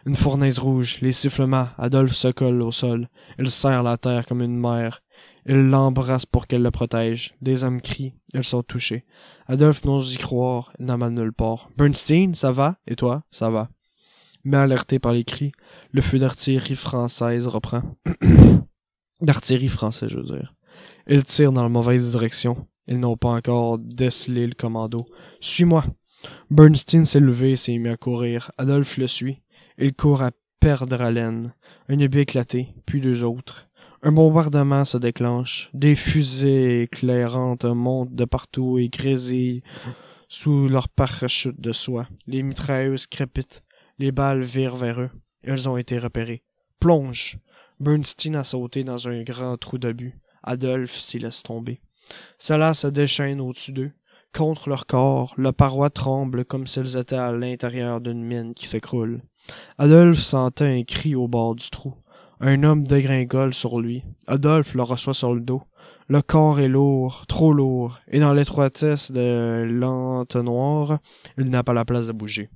Une fournaise rouge, les sifflements. Adolphe se colle au sol. Il serre la terre comme une mère. Il l'embrasse pour qu'elle le protège. Des hommes crient. Ils sont touchés. Adolphe n'ose y croire. Il n'en mène nulle part. Bernstein, ça va? Et toi? Ça va. Mais alerté par les cris, le feu d'artillerie française reprend. D'artillerie française, je veux dire. Ils tirent dans la mauvaise direction. Ils n'ont pas encore décelé le commando. « Suis-moi !» Bernstein s'est levé et s'est mis à courir. Adolphe le suit. Il court à perdre haleine. Un obus éclaté, puis 2 autres. Un bombardement se déclenche. Des fusées éclairantes montent de partout et grésillent sous leur parachute de soie. Les mitrailleuses crépitent. Les balles virent vers eux. Elles ont été repérées. Plonge! Bernstein a sauté dans un grand trou d'obus. Adolphe s'y laisse tomber. Cela se déchaîne au-dessus d'eux. Contre leur corps, la paroi tremble comme s'ils étaient à l'intérieur d'une mine qui s'écroule. Adolphe sentait un cri au bord du trou. Un homme dégringole sur lui. Adolphe le reçoit sur le dos. Le corps est lourd, trop lourd, et dans l'étroitesse de l'entonnoir, il n'a pas la place de bouger.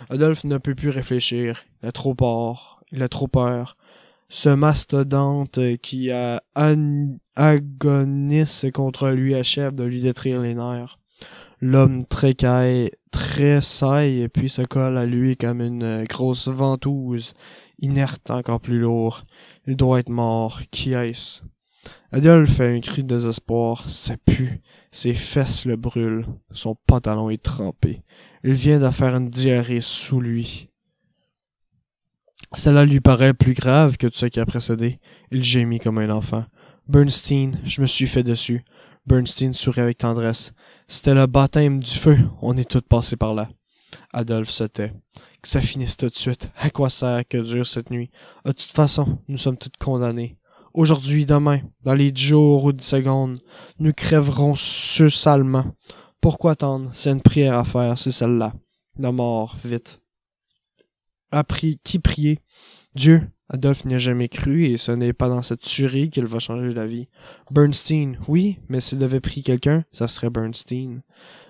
Adolphe ne peut plus réfléchir. Il a trop peur. Ce mastodonte qui agonise contre lui achève de lui détruire les nerfs. L'homme tressaille puis se colle à lui comme une grosse ventouse, inerte encore plus lourd. Il doit être mort. Qui est-ce? Adolphe fait un cri de désespoir. Ça pue. Ses fesses le brûlent. Son pantalon est trempé. Il vient de faire une diarrhée sous lui. Cela lui paraît plus grave que tout ce qui a précédé. Il gémit comme un enfant. Bernstein, je me suis fait dessus. Bernstein sourit avec tendresse. C'était le baptême du feu. On est tous passés par là. Adolphe se tait. Que ça finisse tout de suite. À quoi sert que dure cette nuit? De toute façon, nous sommes tous condamnés. Aujourd'hui, demain, dans les 10 jours ou 10 secondes, nous crèverons salement. Pourquoi attendre? C'est une prière à faire, c'est celle-là. La mort, vite. Qui prier? Dieu. Adolphe n'y a jamais cru et ce n'est pas dans cette tuerie qu'il va changer la vie. Bernstein, oui, mais s'il avait pris quelqu'un, ça serait Bernstein.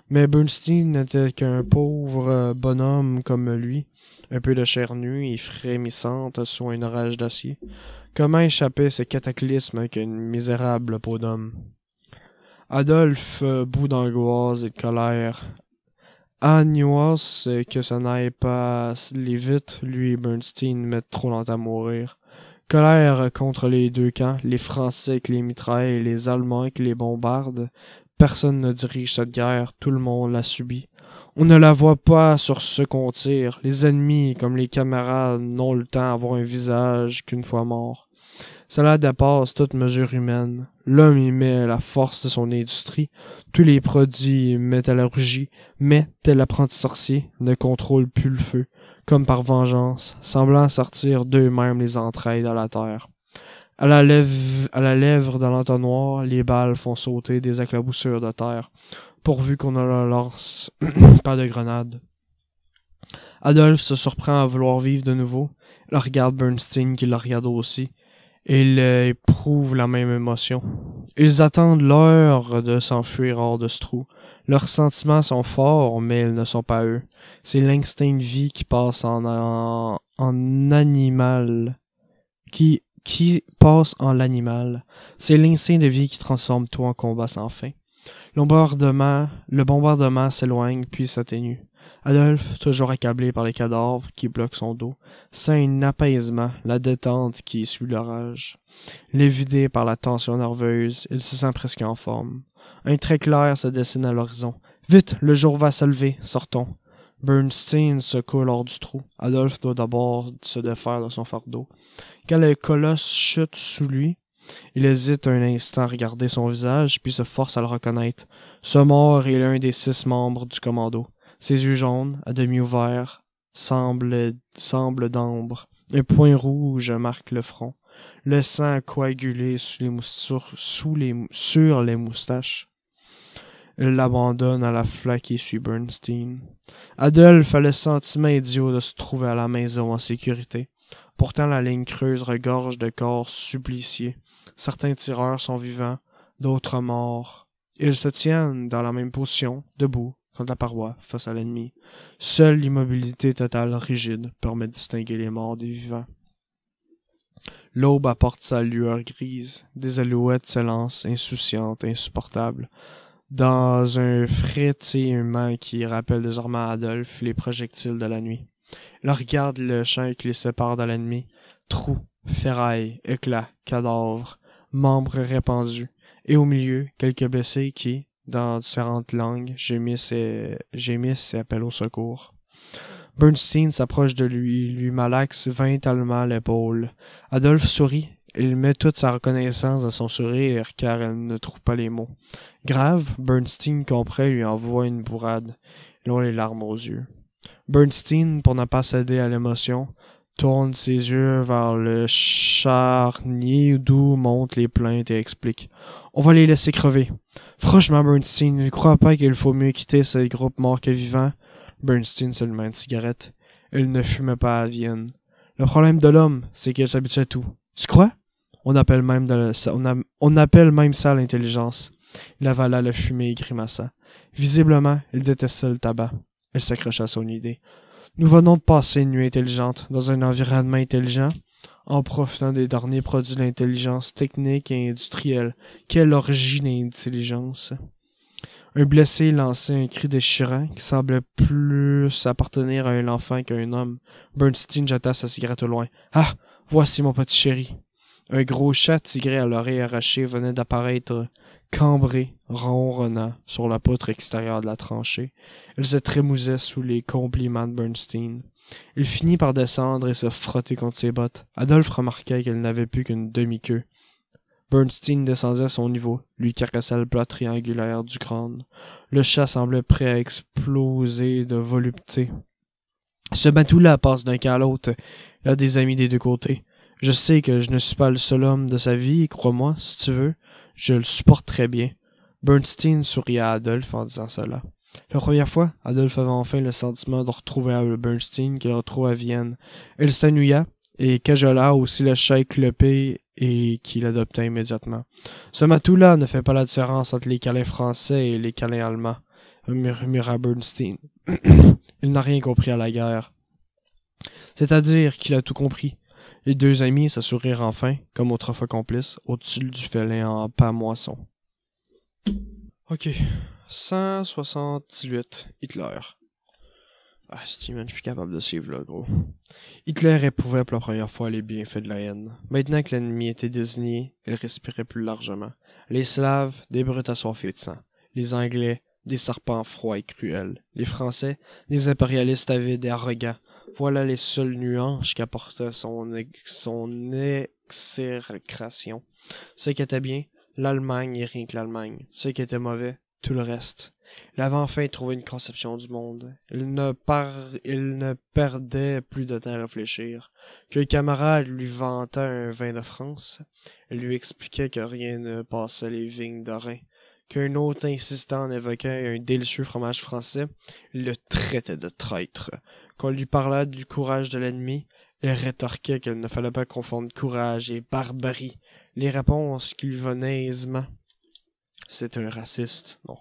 Mais Bernstein n'était qu'un pauvre bonhomme comme lui, un peu de chair nue et frémissante sous un orage d'acier. Comment échapper à ce cataclysme avec une misérable peau d'homme? Adolphe, bout d'angoisse et de colère, angoisse que ça n'aille pas les vite, lui et Bernstein mettent trop longtemps à mourir. Colère contre les deux camps, les Français qui les mitraillent et les Allemands qui les bombardent. Personne ne dirige cette guerre, tout le monde la subit. On ne la voit pas sur ce qu'on tire. Les ennemis, comme les camarades, n'ont le temps d'avoir un visage qu'une fois mort. Cela dépasse toute mesure humaine. L'homme y met la force de son industrie, tous les produits métallurgie, mais, tel apprenti sorcier, ne contrôle plus le feu, comme par vengeance, semblant sortir d'eux-mêmes les entrailles de la terre. À la lèvre de l'entonnoir, les balles font sauter des éclaboussures de terre, pourvu qu'on ne leur lance pas de grenades. Adolphe se surprend à vouloir vivre de nouveau. Il regarde Bernstein qui le regarde aussi. Et ils éprouvent la même émotion. Ils attendent l'heure de s'enfuir hors de ce trou. Leurs sentiments sont forts, mais ils ne sont pas eux. C'est l'instinct de vie qui passe en animal. Qui passe en l'animal. C'est l'instinct de vie qui transforme tout en combat sans fin. Le bombardement s'éloigne puis s'atténue. Adolphe, toujours accablé par les cadavres qui bloquent son dos, sent un apaisement, la détente qui suit l'orage. Lévidé par la tension nerveuse, il se sent presque en forme. Un trait clair se dessine à l'horizon. Vite, le jour va se lever, sortons. Bernstein se coule hors du trou. Adolphe doit d'abord se défaire de son fardeau. Quand le colosse chute sous lui, il hésite un instant à regarder son visage, puis se force à le reconnaître. Ce mort est l'un des 6 membres du commando. Ses yeux jaunes, à demi ouverts, semblent d'ambre. Un point rouge marque le front. Le sang a coagulé sur les moustaches. Il l'abandonne à la flaque qui suit Bernstein. Adolphe a le sentiment idiot de se trouver à la maison en sécurité. Pourtant, la ligne creuse regorge de corps suppliciés. Certains tireurs sont vivants, d'autres morts. Ils se tiennent dans la même position, debout, contre la paroi, face à l'ennemi. Seule l'immobilité totale rigide permet de distinguer les morts des vivants. L'aube apporte sa lueur grise. Des alouettes s'élancent, insouciantes, insupportables. Dans un frétillement qui rappelle désormais à Adolphe les projectiles de la nuit. Il regarde le champ qui les sépare de l'ennemi. Trous, ferrailles, éclats, cadavres, membres répandus. Et au milieu, quelques blessés qui, dans différentes langues, gémissent et appellent au secours. Bernstein s'approche de lui malaxe vintalement l'épaule. Adolphe sourit il met toute sa reconnaissance à son sourire car elle ne trouve pas les mots. Grave, Bernstein comprend et lui envoie une bourrade. Ils ont les larmes aux yeux. Bernstein, pour ne pas céder à l'émotion, tourne ses yeux vers le charnier d'où montent les plaintes et explique. On va les laisser crever. Franchement, Bernstein, ne crois pas qu'il faut mieux quitter ce groupe mort que vivant. Bernstein se met une cigarette. Il ne fumait pas à Vienne. Le problème de l'homme, c'est qu'il s'habitue à tout. Tu crois? On appelle même ça l'intelligence. Il avala la fumée et grimaça. Visiblement, il détestait le tabac. Il s'accrocha à son idée. Nous venons de passer une nuit intelligente, dans un environnement intelligent, en profitant des derniers produits de l'intelligence technique et industrielle. Quelle origine d'intelligence! Un blessé lançait un cri déchirant qui semblait plus appartenir à un enfant qu'à un homme. Bernstein jeta sa cigarette au loin. « Ah! Voici mon petit chéri! » Un gros chat tigré à l'oreille arrachée venait d'apparaître, cambré, ronronnant, sur la poutre extérieure de la tranchée. Il se trémousait sous les compliments de Bernstein. Il finit par descendre et se frotter contre ses bottes. Adolphe remarqua qu'elle n'avait plus qu'une demi-queue. Bernstein descendait à son niveau, lui caressa le plat triangulaire du crâne. Le chat semblait prêt à exploser de volupté. Ce batou-là passe d'un cas à l'autre. Il a des amis des deux côtés. Je sais que je ne suis pas le seul homme de sa vie, et crois-moi, si tu veux, je le supporte très bien. Bernstein sourit à Adolphe en disant cela. La première fois, Adolphe avait enfin le sentiment de retrouver à Bernstein qu'il retrouve à Vienne. Il s'ennuya et cajola aussi le chat éclopé et qu'il adopta immédiatement. Ce matou-là ne fait pas la différence entre les câlins français et les câlins allemands, murmura Bernstein. Il n'a rien compris à la guerre. C'est-à-dire qu'il a tout compris. Les deux amis se sourirent enfin, comme autrefois complices, au-dessus du félin en pamoisson. Ok. 178. Hitler. Ah, Steven, je suis plus capable de suivre là, gros. Hitler éprouvait pour la première fois les bienfaits de la haine. Maintenant que l'ennemi était désigné, il respirait plus largement. Les Slaves, des brutes assoiffées de sang. Les Anglais, des serpents froids et cruels. Les Français, des impérialistes avides et arrogants. Voilà les seules nuances qu'apportait son exécration. Ce qui était bien, l'Allemagne et rien que l'Allemagne. Ce qui était mauvais, tout le reste. Il avait enfin trouvé une conception du monde. Il ne perdait plus de temps à réfléchir. Qu'un camarade lui vantait un vin de France, il lui expliquait que rien ne passait les vignes de Rhin. Qu'un autre insistant en évoquant un délicieux fromage français, il le traitait de traître. Qu'on lui parla du courage de l'ennemi, il rétorquait qu'il ne fallait pas confondre courage et barbarie. Les réponses qui lui venaient aisément. C'était un raciste, non.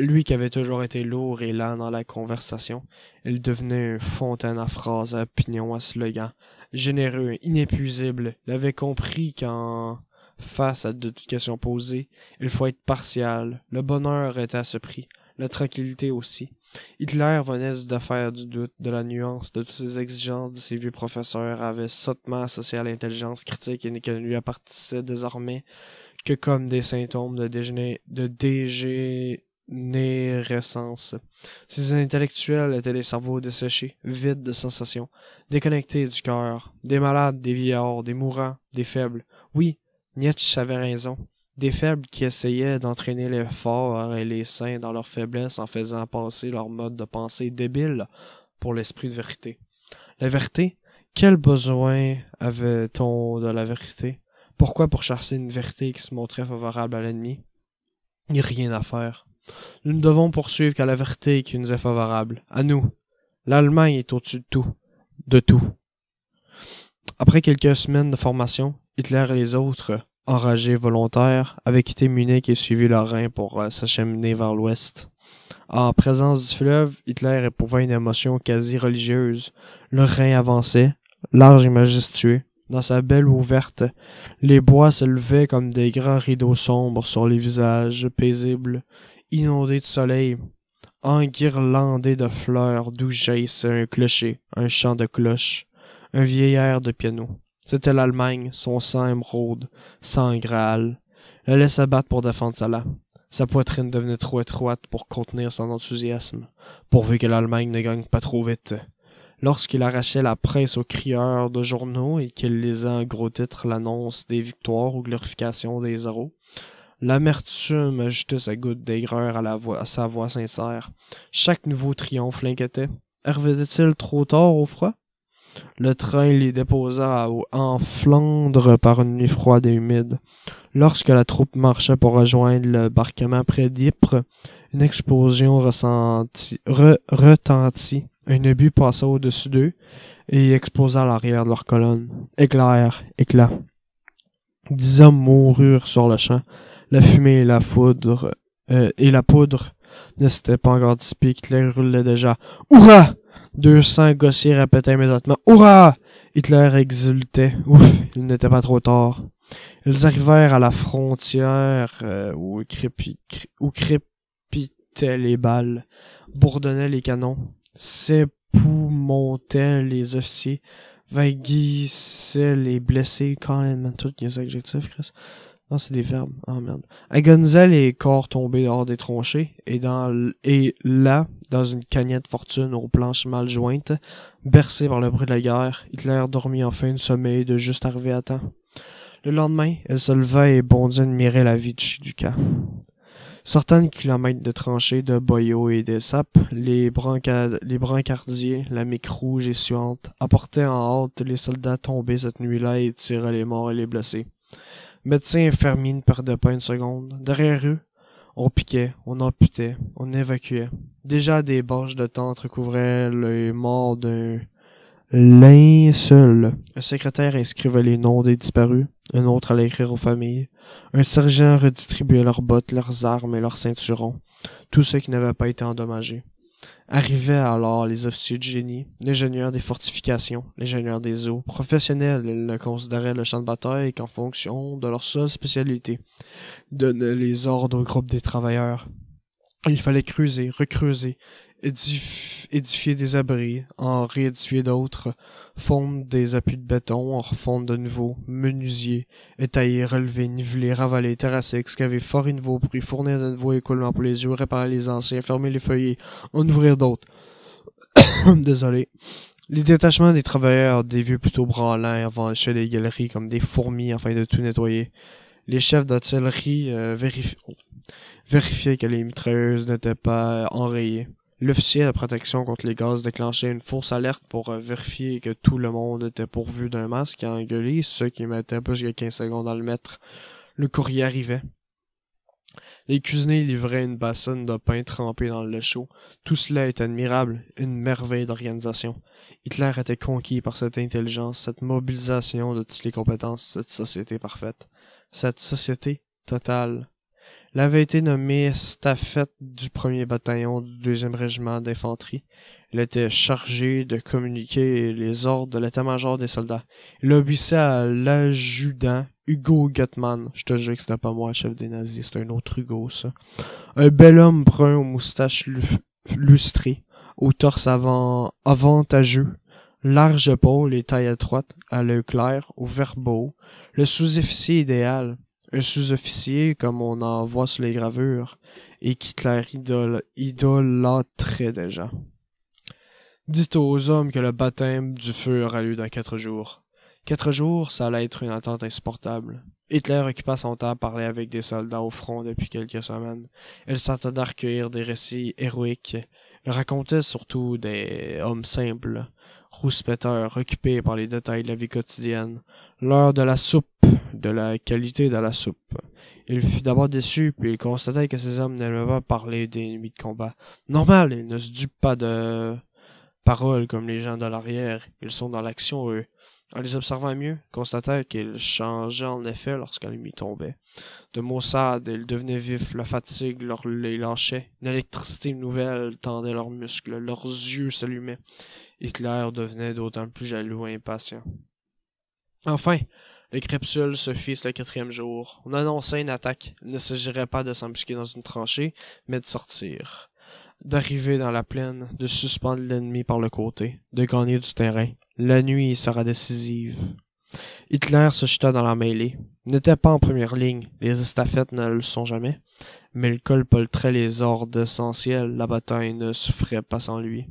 Lui qui avait toujours été lourd et lent dans la conversation, il devenait un fontaine à phrases, à opinions, à slogans. Généreux, inépuisible, il avait compris qu'en face à toute question posée, il faut être partial. Le bonheur était à ce prix, la tranquillité aussi. Hitler venait de faire du doute, de la nuance, de toutes les exigences de ses vieux professeurs, avait sottement associé à l'intelligence critique et qu'elle ne lui appartissait désormais que comme des symptômes de dégénérescence. Ces intellectuels étaient des cerveaux desséchés, vides de sensations, déconnectés du cœur, des malades, des vieillards, des mourants, des faibles. Oui, Nietzsche avait raison. Des faibles qui essayaient d'entraîner les forts et les saints dans leur faiblesse en faisant passer leur mode de pensée débile pour l'esprit de vérité. La vérité? Quel besoin avait-on de la vérité? Pourquoi pourchasser une vérité qui se montrait favorable à l'ennemi? Il n'y a rien à faire. Nous ne devons poursuivre qu'à la vérité qui nous est favorable. À nous. L'Allemagne est au-dessus de tout. De tout. Après quelques semaines de formation, Hitler et les autres, enragés volontaires, avaient quitté Munich et suivi le Rhin pour s'acheminer vers l'ouest. En présence du fleuve, Hitler éprouvait une émotion quasi religieuse. Le Rhin avançait, large et majestueux. Dans sa belle eau verte, les bois se levaient comme des grands rideaux sombres sur les visages paisibles, inondés de soleil, enguirlandés de fleurs d'où jaillissait un clocher, un chant de cloche, un vieil air de piano. C'était l'Allemagne, son sang émeraude, sang Graal. Elle allait se battre pour défendre Salah. Sa poitrine devenait trop étroite pour contenir son enthousiasme, pourvu que l'Allemagne ne gagne pas trop vite. Lorsqu'il arrachait la presse aux crieurs de journaux et qu'il lisait en gros titres l'annonce des victoires ou glorification des héros, l'amertume ajoutait sa goutte d'aigreur à sa voix sincère. Chaque nouveau triomphe l'inquiétait. Arrivait-il trop tard au froid? Le train les déposa en Flandre par une nuit froide et humide. Lorsque la troupe marchait pour rejoindre l'embarquement près d'Ypres, une explosion retentit. Un obus passa au-dessus d'eux et explosa à l'arrière de leur colonne. Éclair, éclat. 10 hommes moururent sur le champ. La fumée et la poudre ne s'étaient pas encore dissipées. Hitler roulait déjà. Hurrah! 200 gossiers répétaient immédiatement. Hurrah! Hitler exultait. Ouf, il n'était pas trop tard. Ils arrivèrent à la frontière où crépitaient les balles, bourdonnaient les canons, s'époumontaient les officiers, vaguissaient les blessés. Quand même, tous les adjectifs, Chris. Non, c'est des verbes. Oh merde. Agonisaient les corps tombés hors des tranchées, et là, dans une cagnette fortune aux planches mal jointes, bercé par le bruit de la guerre, Hitler dormit enfin du sommeil de juste arriver à temps. Le lendemain, elle se leva et bondit admirer la vie du camp. Sortant de kilomètres de tranchées, de boyaux et de sapes, les brancardiers, la mique rouge et suante, apportaient en hâte les soldats tombés cette nuit-là et tiraient les morts et les blessés. Médecins et infirmiers ne perdaient pas une seconde. Derrière eux, on piquait, on amputait, on évacuait. Déjà des bâches de tente recouvraient les morts d'un linceul. Un secrétaire inscrivait les noms des disparus, un autre allait écrire aux familles. Un sergent redistribuait leurs bottes, leurs armes et leurs ceinturons, tous ceux qui n'avaient pas été endommagés. Arrivaient alors les officiers de génie, l'ingénieur des fortifications, l'ingénieur des eaux. Professionnels, ils ne considéraient le champ de bataille qu'en fonction de leur seule spécialité. Ils donnaient les ordres au groupe des travailleurs. Il fallait creuser, recreuser, édifier des abris, en réédifier d'autres, fondre des appuis de béton, en refondre de nouveaux, menuisier, étailler, relever, niveler, ravaler, terrasser, excaver, forer de nouveaux prix, fournir de nouveaux écoulements pour les yeux, réparer les anciens, fermer les feuillets, en ouvrir d'autres. Désolé. Les détachements des travailleurs, des vieux plutôt branlants, avanchaient les galeries comme des fourmis afin de tout nettoyer. Les chefs d'artillerie vérifiaient que les mitrailleuses n'étaient pas enrayées. L'officier de protection contre les gaz déclenchait une fausse alerte pour vérifier que tout le monde était pourvu d'un masque et engueuler ceux qui mettaient plus que 15 secondes à le mettre. Le courrier arrivait. Les cuisiniers livraient une bassine de pain trempé dans le lait chaud. Tout cela est admirable, une merveille d'organisation. Hitler était conquis par cette intelligence, cette mobilisation de toutes les compétences, cette société parfaite. Cette société totale. Il avait été nommé stafette du 1er bataillon du 2e régiment d'infanterie. Il était chargé de communiquer les ordres de l'état-major des soldats. Il obéissait à l'adjudant Hugo Gottman. Je te jure que c'était pas moi le chef des nazis, c'était un autre Hugo, ça. Un bel homme brun aux moustaches lustrées, au torse avantageux, large épaule et taille étroite, à l'œil clair, au vert beau, le sous-officier idéal. Un sous-officier, comme on en voit sur les gravures, et qu'Hitler idolâtrait déjà. Dites aux hommes que le baptême du feu aura lieu dans 4 jours. 4 jours, ça allait être une attente insupportable. Hitler occupa son temps à parler avec des soldats au front depuis quelques semaines. Il s'entendait recueillir des récits héroïques. Il racontait surtout des hommes simples, rouspéteurs, occupés par les détails de la vie quotidienne. L'heure de la soupe, de la qualité de la soupe. Il fut d'abord déçu, puis il constatait que ces hommes n'aimaient pas parler des nuits de combat. Normal, ils ne se dupent pas de paroles comme les gens de l'arrière. Ils sont dans l'action, eux. En les observant mieux, il constatait qu'ils changeaient en effet lorsque la nuit tombait. De maussade, ils devenaient vifs, la fatigue les lâchait, une électricité nouvelle tendait leurs muscles, leurs yeux s'allumaient. Hitler devenait d'autant plus jaloux et impatient. Enfin, le crépuscule se fit le 4e jour. On annonçait une attaque. Il ne s'agirait pas de s'embusquer dans une tranchée, mais de sortir. D'arriver dans la plaine, de suspendre l'ennemi par le côté, de gagner du terrain. La nuit sera décisive. Hitler se jeta dans la mêlée. Il n'était pas en première ligne, les estafettes ne le sont jamais, mais il colportait les ordres essentiels, la bataille ne se ferait pas sans lui.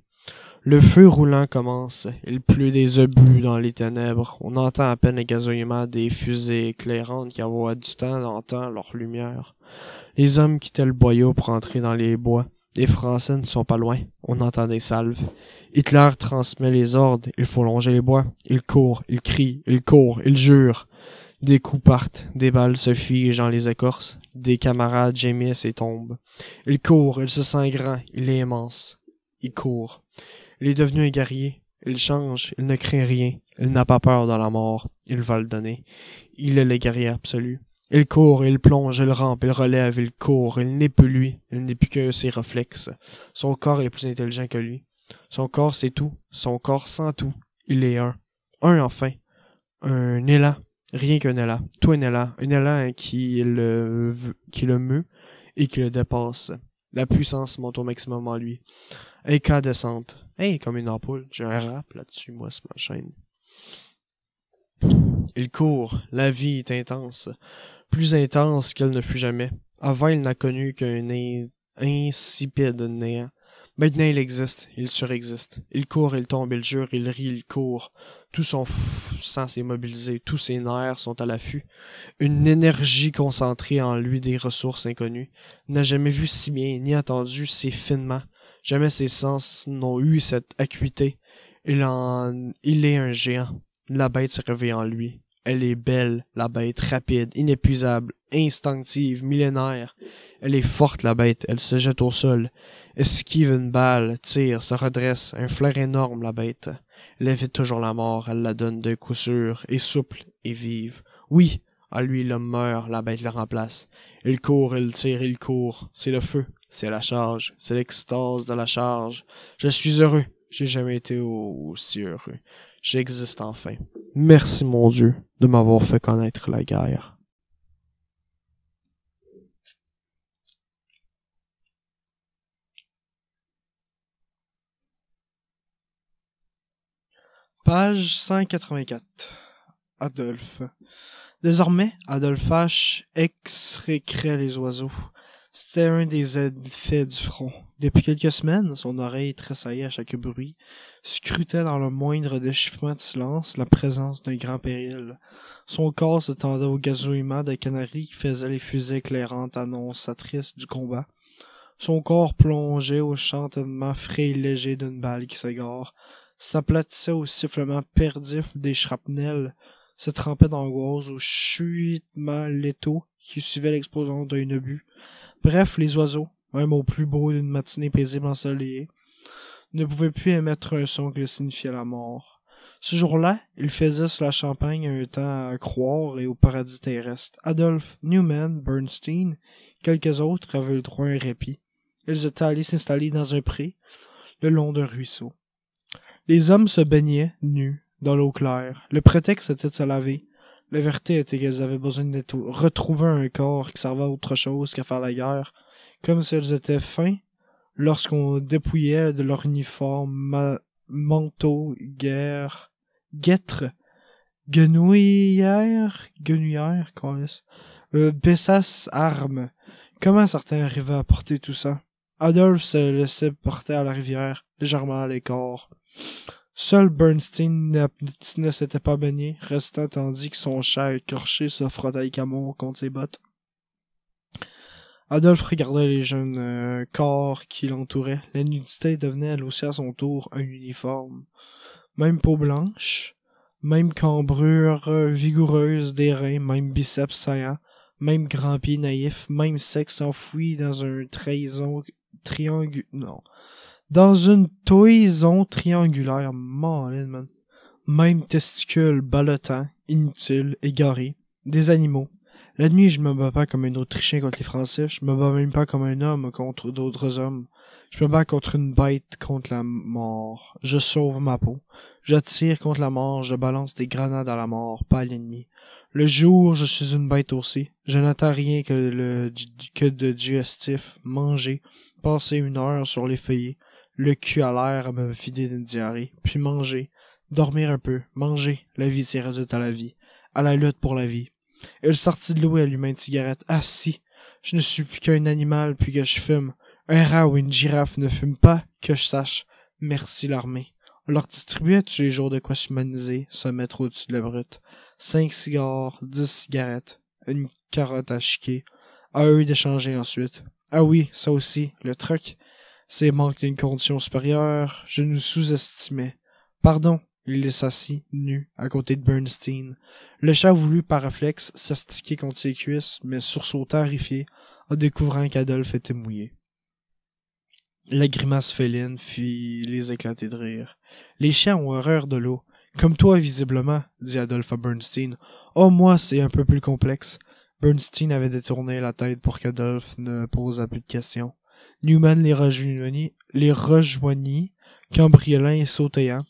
Le feu roulant commence. Il pleut des obus dans les ténèbres. On entend à peine le gazouillement des fusées éclairantes qui envoient du temps en temps leur lumière. Les hommes quittaient le boyau pour entrer dans les bois. Les Français ne sont pas loin. On entend des salves. Hitler transmet les ordres. Il faut longer les bois. Il court, il crie, il court, il jure. Des coups partent. Des balles se figent dans les écorces. Des camarades gémissent et tombent. Il court, il se sent grand, il est immense. Il court. Il est devenu un guerrier. Il change, il ne craint rien. Il n'a pas peur de la mort. Il va le donner. Il est le guerrier absolu. Il court, il plonge, il rampe, il relève, il court. Il n'est plus lui. Il n'est plus que ses réflexes. Son corps est plus intelligent que lui. Son corps c'est tout. Son corps sent tout. Il est un. Un enfin. Un élan. Rien qu'un élan. Tout un élan. Un élan qui le meut et qui le dépasse. La puissance monte au maximum en lui. Incandescente. Hey, comme une ampoule. J'ai un rap là-dessus, moi, sur ma chaîne. Il court. La vie est intense. Plus intense qu'elle ne fut jamais. Avant, il n'a connu qu'un insipide néant. Maintenant, il existe. Il surexiste. Il court, il tombe, il jure, il rit, il court. Tout son sang s'est mobilisé. Tous ses nerfs sont à l'affût. Une énergie concentrée en lui des ressources inconnues. Il n'a jamais vu si bien, ni entendu si finement. Jamais ses sens n'ont eu cette acuité. Il est un géant. La bête se réveille en lui. Elle est belle, la bête, rapide, inépuisable, instinctive, millénaire. Elle est forte, la bête. Elle se jette au sol. Esquive une balle, tire, se redresse. Un flair énorme, la bête. Elle évite toujours la mort. Elle la donne d'un coup sûr, et souple, et vive. Oui, à lui, l'homme meurt, la bête le remplace. Il court, il tire, il court. C'est le feu. C'est la charge, c'est l'extase de la charge. Je suis heureux, j'ai jamais été aussi heureux. J'existe enfin. Merci mon Dieu de m'avoir fait connaître la guerre. Page 184. Adolphe. Désormais, Adolphe H. exécrait les oiseaux. C'était un des effets du front. Depuis quelques semaines, son oreille tressaillait à chaque bruit, scrutait dans le moindre déchiffrement de silence la présence d'un grand péril. Son corps se tendait au gazouillement des canaris qui faisaient les fusées éclairantes annonçatrices du combat. Son corps plongeait au chantonnement frais et léger d'une balle qui s'égare, s'aplatissait au sifflement perdif des shrapnels, se trempait d'angoisse au chuitement létaux qui suivait l'explosion d'un obus. Bref, les oiseaux, même au plus beau d'une matinée paisible ensoleillée, ne pouvaient plus émettre un son qui signifiait la mort. Ce jour-là, il faisait sur la Champagne un temps à croire et au paradis terrestre. Adolphe, Newman, Bernstein, quelques autres avaient le droit à un répit. Ils étaient allés s'installer dans un pré, le long d'un ruisseau. Les hommes se baignaient, nus, dans l'eau claire. Le prétexte était de se laver. La vérité était qu'ils avaient besoin de retrouver un corps qui servait à autre chose qu'à faire la guerre, comme s'ils étaient fins lorsqu'on dépouillait de leur uniforme, manteau, guêtre, guenouillère, besace, armes. Comment certains arrivaient à porter tout ça? Adolphe se laissait porter à la rivière, légèrement à l'écart. Seul Bernstein ne s'était pas baigné, restant tandis que son chat écorché se frottait avec amour contre ses bottes. Adolphe regardait les jeunes corps qui l'entouraient. La nudité devenait elle aussi à son tour un uniforme. Même peau blanche, même cambrure vigoureuse des reins, même biceps saillants, même grand pied naïf, même sexe enfoui dans un dans une toison triangulaire, man. Même testicules ballottants, inutiles, égarés. Des animaux. La nuit, je me bats pas comme un Autrichien contre les Français, je me bats même pas comme un homme contre d'autres hommes. Je me bats contre une bête contre la mort. Je sauve ma peau. Je tire contre la mort, je balance des grenades à la mort, pas à l'ennemi. Le jour, je suis une bête aussi. Je n'attends rien que de digestif, manger, passer 1 heure sur les feuillets, le cul à l'air à me vider d'une diarrhée, puis manger, dormir un peu, manger, la vie s'est réduite à la vie, à la lutte pour la vie. Il sortit de l'eau et alluma une cigarette. Ah si, je ne suis plus qu'un animal puis que je fume. Un rat ou une girafe ne fume pas, que je sache. Merci l'armée. On leur distribuait tous les jours de quoi s'humaniser, se mettre au-dessus de la brute. 5 cigares, 10 cigarettes, une carotte à chiquer, à eux d'échanger ensuite. Ah oui, ça aussi, le truc, c'est manque d'une condition supérieure, je nous sous-estimais. Pardon, il s'assit, nu, à côté de Bernstein. Le chat voulut par réflexe s'astiquer contre ses cuisses, mais sursauta terrifié, en découvrant qu'Adolphe était mouillé. La grimace féline fit les éclater de rire. Les chiens ont horreur de l'eau. Comme toi, visiblement, dit Adolphe à Bernstein. Oh, moi, c'est un peu plus complexe. Bernstein avait détourné la tête pour qu'Adolphe ne posât plus de questions. Newman les rejoignit, cambriolant et sautillant,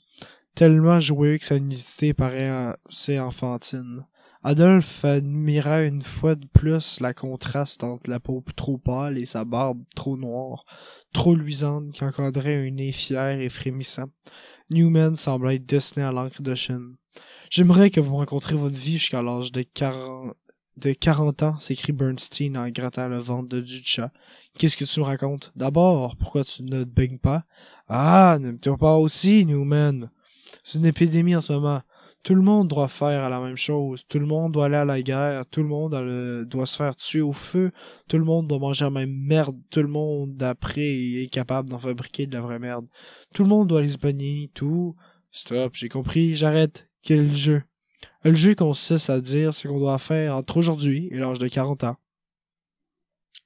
tellement joyeux que sa nudité paraissait enfantine. Adolphe admira une fois de plus la contraste entre la peau trop pâle et sa barbe trop noire, trop luisante qui encadrait un nez fier et frémissant. Newman semblait être dessiné à l'encre de Chine. « J'aimerais que vous rencontriez votre vie jusqu'à l'âge de 40 ans, s'écrie Bernstein en grattant le ventre du chat. Qu'est-ce que tu me racontes? D'abord, pourquoi tu ne te baignes pas? Ah, ne me tire pas aussi, Newman. C'est une épidémie en ce moment. Tout le monde doit faire la même chose. Tout le monde doit aller à la guerre. Tout le monde doit se faire tuer au feu. Tout le monde doit manger la même merde. Tout le monde, d'après, est capable d'en fabriquer de la vraie merde. Tout le monde doit aller se baigner, tout. Stop, j'ai compris, j'arrête. Quel jeu? Le jeu consiste à dire ce qu'on doit faire entre aujourd'hui et l'âge de 40 ans.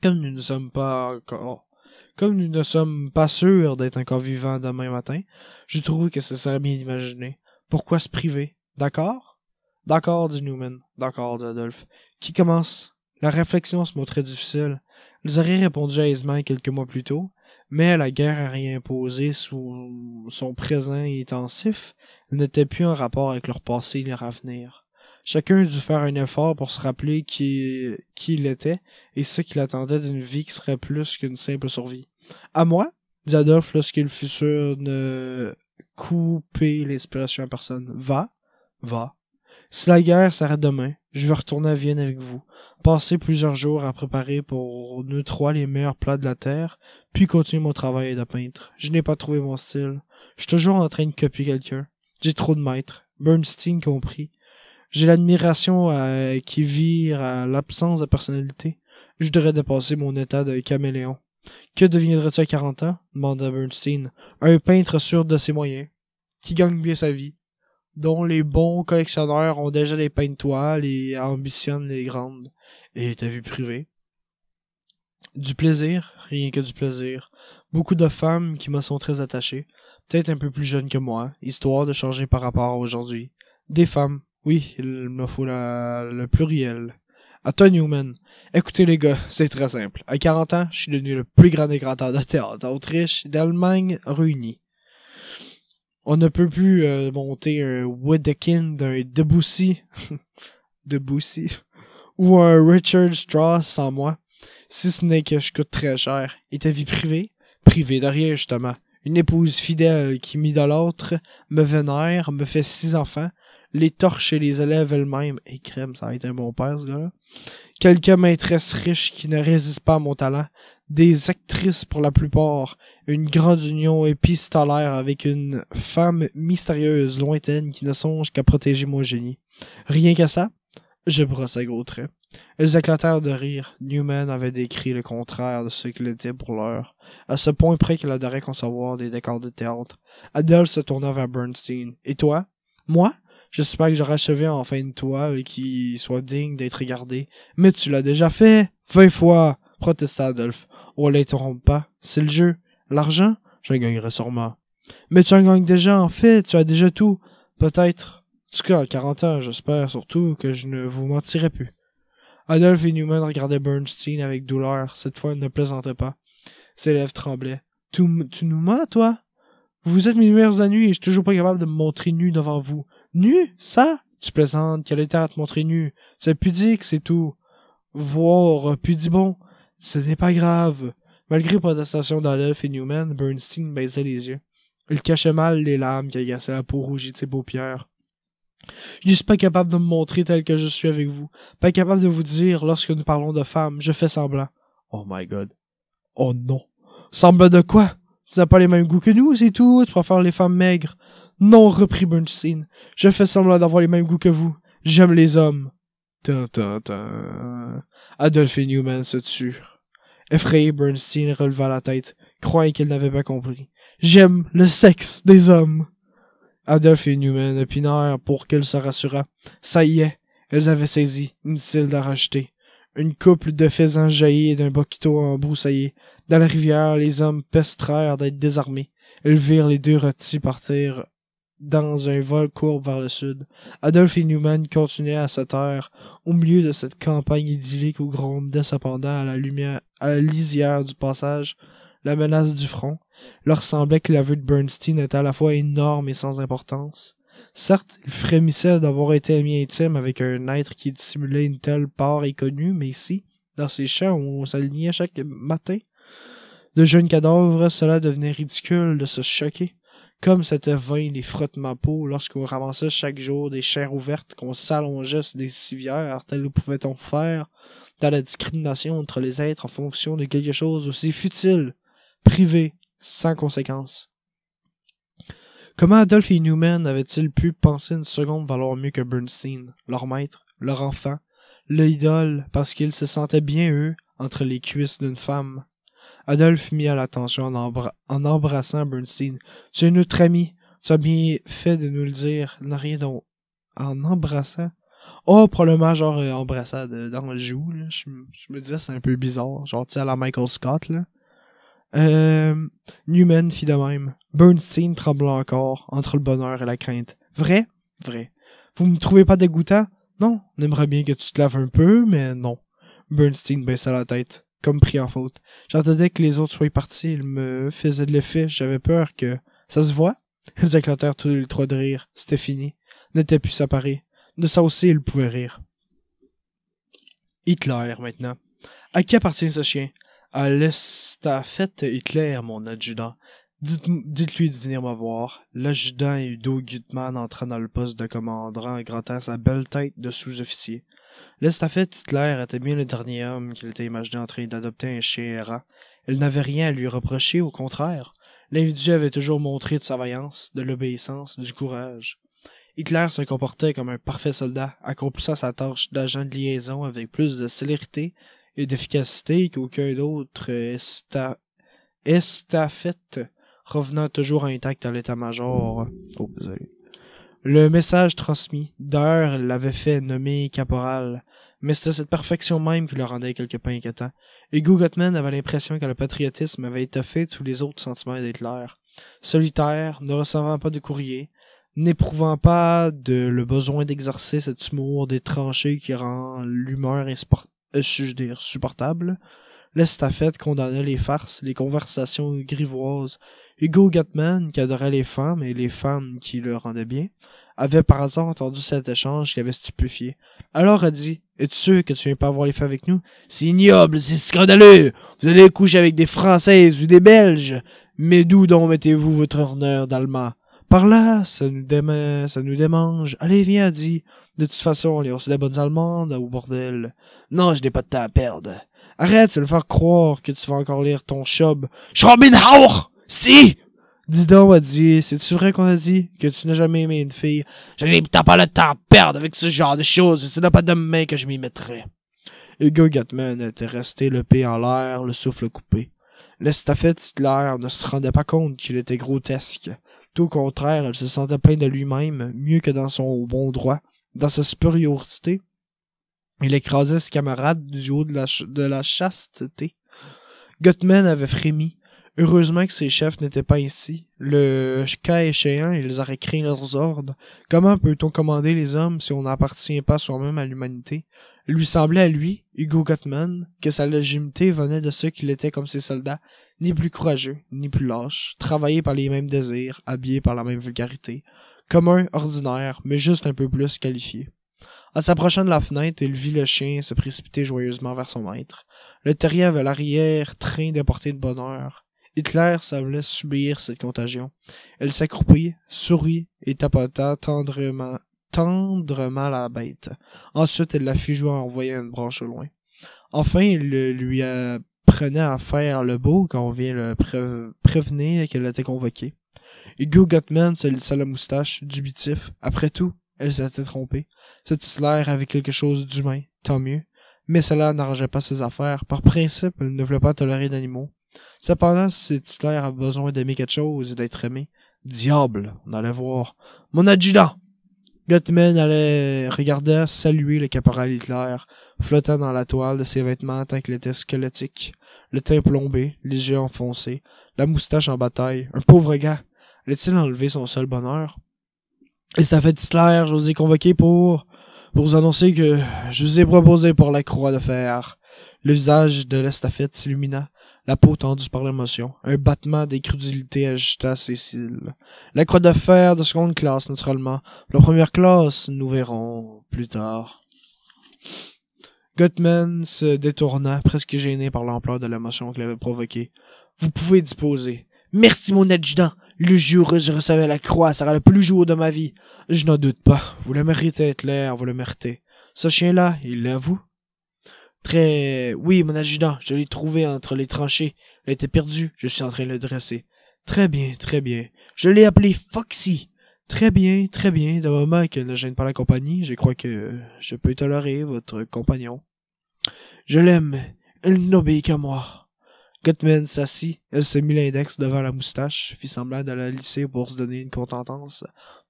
Comme nous ne sommes pas sûrs d'être encore vivants demain matin, je trouve que ce serait bien d'imaginer. Pourquoi se priver? D'accord? D'accord, dit Newman. D'accord, dit Adolphe. Qui commence? La réflexion se montrait difficile. Ils auraient répondu aisement quelques mois plus tôt, mais la guerre a réimposé sous son présent intensif. Elle n'était plus en rapport avec leur passé et leur avenir. Chacun dut faire un effort pour se rappeler qui il était et ce qu'il attendait d'une vie qui serait plus qu'une simple survie. À moi, dit Adolphe lorsqu'il fut sûr de couper l'inspiration à personne. Va. Si la guerre s'arrête demain, je vais retourner à Vienne avec vous, passer plusieurs jours à préparer pour nous trois les meilleurs plats de la terre, puis continuer mon travail de peintre. Je n'ai pas trouvé mon style. Je suis toujours en train de copier quelqu'un. J'ai trop de maîtres. Bernstein compris. J'ai l'admiration qui vire à l'absence de personnalité. Je voudrais dépasser mon état de caméléon. Que deviendrais-tu à 40 ans? Demanda Bernstein. Un peintre sûr de ses moyens, qui gagne bien sa vie, dont les bons collectionneurs ont déjà des peintes toiles et ambitionnent les grandes. Et ta vie privée? Du plaisir, rien que du plaisir. Beaucoup de femmes qui me sont très attachées, peut-être un peu plus jeunes que moi, histoire de changer par rapport à aujourd'hui. Des femmes, oui, il me faut le pluriel. À toi, Newman. Écoutez, les gars, c'est très simple. À 40 ans, je suis devenu le plus grand décorateur de théâtre d'Autriche et d'Allemagne réunis. On ne peut plus monter un Wedekind, un Debussy, ou un Richard Strauss sans moi, si ce n'est que je coûte très cher. Et ta vie privée? Privée de rien, justement. Une épouse fidèle qui m'idolâtre, me vénère, me fait 6 enfants, les torche et les élève elle-même. Et crème, ça a été un bon père, ce gars-là. Quelques maîtresses riches qui ne résistent pas à mon talent. Des actrices pour la plupart. Une grande union épistolaire avec une femme mystérieuse, lointaine, qui ne songe qu'à protéger mon génie. Rien que ça, je brosse à gros traits. Elles éclatèrent de rire. Newman avait décrit le contraire de ce qu'il était pour l'heure, à ce point près qu'il adorait concevoir des décors de théâtre. Adèle se tourna vers Bernstein. « Et toi? »« Moi? J'espère que j'aurai achevé enfin une toile qui soit digne d'être regardée. »« Mais tu l'as déjà fait 20 fois !» protesta Adolphe. « On l'interrompt pas. C'est le jeu. L'argent? Je gagnerai sûrement. »« Mais tu en gagnes déjà, en fait. Tu as déjà tout. »« Peut-être. En tout cas, à 40 ans, j'espère surtout que je ne vous mentirai plus. » Adolphe et Newman regardaient Bernstein avec douleur. Cette fois, il ne plaisantait pas. Ses lèvres tremblaient. « Tu nous mens, toi? Vous êtes mes meilleurs amis et je suis toujours pas capable de me montrer nu devant vous. »« Nu? Ça? Tu plaisantes. Quel intérêt à te montrer nu? C'est pudique, c'est tout. » Voir pudibond. Ce n'est pas grave. Malgré protestation d'Adolphe et Newman, Bernstein baissait les yeux. Il cachait mal les larmes qui agaçaient la peau rougie de ses paupières. Je ne suis pas capable de me montrer tel que je suis avec vous. Pas capable de vous dire, lorsque nous parlons de femmes, je fais semblant. Oh my God. Oh non. Semblant de quoi? Tu n'as pas les mêmes goûts que nous, c'est tout. Tu préfères les femmes maigres. Non, reprit Bernstein. Je fais semblant d'avoir les mêmes goûts que vous. J'aime les hommes. Adolphe et Newman se turent. Effrayé, Bernstein releva la tête, croyant qu'il n'avait pas compris. J'aime le sexe des hommes. Adolphe et Newman opinèrent pour qu'elle se rassurât. Ça y est, elles avaient saisi, inutile d'en rajouter. Une couple de faisans jaillit d'un boquito embroussaillé. Dans la rivière, les hommes pestrèrent d'être désarmés. Ils virent les deux rôtis partir dans un vol courbe vers le sud. Adolphe et Newman continuaient à se taire au milieu de cette campagne idyllique où grondait cependant à la lisière du passage la menace du front. Leur semblait que l'aveu de Bernstein était à la fois énorme et sans importance. Certes, il frémissait d'avoir été ami intime avec un être qui dissimulait une telle part inconnue, mais ici, dans ces champs où on s'alignait chaque matin, de jeunes cadavres, cela devenait ridicule de se choquer. Comme c'était vain les frottements peau lorsqu'on ramassait chaque jour des chairs ouvertes, qu'on s'allongeait sur des civières, tel pouvait-on faire dans la discrimination entre les êtres en fonction de quelque chose aussi futile, privé, sans conséquence. Comment Adolphe et Newman avaient-ils pu penser une seconde valoir mieux que Bernstein, leur maître, leur enfant, l'idole, parce qu'ils se sentaient bien, eux, entre les cuisses d'une femme? Adolphe mit à l'attention en embrassant Bernstein. « Tu es notre ami, tu as bien fait de nous le dire, n'a rien donc. » En embrassant? Oh, probablement genre embrassade dans le joue, là. Je me disais c'est un peu bizarre, genre tu sais à la Michael Scott, là. Newman fit de même. Bernstein trembla encore, entre le bonheur et la crainte. Vrai? Vrai. Vous me trouvez pas dégoûtant? Non, on aimerait bien que tu te laves un peu, mais non. Bernstein baissa la tête, comme pris en faute. J'entendais que les autres soient partis, ils me faisaient de l'effet, j'avais peur que... Ça se voit? Ils éclatèrent tous les trois de rire. C'était fini. N'était plus séparés. De ça aussi, ils pouvaient rire. Hitler, maintenant. À qui appartient ce chien? À l'estafette Hitler, mon adjudant. Dites-lui de venir me voir. L'adjudant Udo Gutmann entra dans le poste de commandant, grattant sa belle tête de sous-officier. L'estafette Hitler était bien le dernier homme qu'il était imaginé en train d'adopter un chien errant. Elle n'avait rien à lui reprocher, au contraire. L'individu avait toujours montré de sa vaillance, de l'obéissance, du courage. Hitler se comportait comme un parfait soldat, accomplissant sa tâche d'agent de liaison avec plus de célérité et d'efficacité qu'aucun autre estafette, revenant toujours intact à l'état-major. Oh, le message transmis, d'ailleurs, l'avait fait nommer caporal, mais c'était cette perfection même qui le rendait quelque peu inquiétant. Hugo Gutmann avait l'impression que le patriotisme avait étoffé tous les autres sentiments d'Hitler. Solitaire, ne recevant pas de courrier, n'éprouvant pas le besoin d'exercer cet humour des tranchées qui rend l'humeur supportable, l'estafette condamnait les farces, les conversations grivoises. Hugo Gutmann, qui adorait les femmes et les femmes qui le rendaient bien, avait par hasard entendu cet échange qui avait stupéfié. Alors a dit « Es-tu sûr que tu viens pas voir les femmes avec nous? C'est ignoble, c'est scandaleux! Vous allez coucher avec des Françaises ou des Belges! Mais d'où donc mettez-vous votre honneur d'Allemand? Par là, ça nous démange. Allez, viens, dit. De toute façon, les aussi des bonnes Allemandes, au bordel. Non, je n'ai pas de temps à perdre. Arrête, tu vas le faire croire que tu vas encore lire ton Schob. Schrobenhauer! Si! Dis donc, a dit, c'est-tu vrai qu'on a dit que tu n'as jamais aimé une fille? Je n'ai pas le temps à perdre avec ce genre de choses, et ce n'est pas demain que je m'y mettrai. Hugo Gutmann était resté le pied en l'air, le souffle coupé. L'estafette Hitler ne se rendait pas compte qu'il était grotesque. Tout au contraire, il se sentait plein de lui-même, mieux que dans son bon droit. Dans sa supériorité, il écrasait ses camarades du haut de la chasteté. Gutmann avait frémi. Heureusement que ses chefs n'étaient pas ici. Le cas échéant, ils auraient créé leurs ordres. Comment peut-on commander les hommes si on n'appartient pas soi-même à l'humanité? Il lui semblait à lui, Hugo Gutmann, que sa légitimité venait de ceux qu'il était comme ses soldats, ni plus courageux, ni plus lâches, travaillés par les mêmes désirs, habillés par la même vulgarité, commun, ordinaire, mais juste un peu plus qualifié. En s'approchant de la fenêtre, il vit le chien se précipiter joyeusement vers son maître. Le terrier avait l'arrière-train d'apporter de bonheur. Hitler semblait subir cette contagion. Elle s'accroupit, sourit et tapota tendrement la bête. Ensuite, elle la fit jouer en voyant une branche au loin. Enfin, il lui prenait à faire le beau quand on vient le prévenir qu'elle était convoquée. Hugo Gottman se lissa la moustache, dubitif. Après tout, elle s'était trompée. Cette Hitler avait quelque chose d'humain, tant mieux. Mais cela n'arrangeait pas ses affaires. Par principe, elle ne voulait pas tolérer d'animaux. Cependant, si Hitler avait besoin d'aimer quelque chose et d'être aimé, diable, on allait voir. Mon adjudant! Gottman allait regarder saluer le caporal Hitler, flottant dans la toile de ses vêtements tant qu'il était squelettique, le teint plombé, les yeux enfoncés, la moustache en bataille. Un pauvre gars. Allait-il enlever son seul bonheur? Et ça fait Hitler, je vous ai convoqué pour vous annoncer que je vous ai proposé pour la croix de fer. Le visage de l'estafette s'illumina, la peau tendue par l'émotion. Un battement d'incrédulité agita ses cils. La croix de fer de seconde classe, naturellement. La première classe, nous verrons plus tard. Gottman se détourna, presque gêné par l'ampleur de l'émotion qu'il avait provoquée. Vous pouvez disposer. Merci, mon adjudant. Le jour où je recevais la croix sera le plus jour de ma vie. Je n'en doute pas. Vous le méritez, Hitler, vous le méritez. Ce chien-là, il l'est à vous? Oui, mon adjudant, je l'ai trouvé entre les tranchées. Il était perdu, je suis en train de le dresser. Très bien, très bien. Je l'ai appelé Foxy. Très bien, de moment qu'elle ne gêne pas la compagnie, je crois que je peux tolérer votre compagnon. Je l'aime, elle n'obéit qu'à moi. Gottman s'assit, elle se mit l'index devant la moustache, fit semblant de la lisser pour se donner une contentance,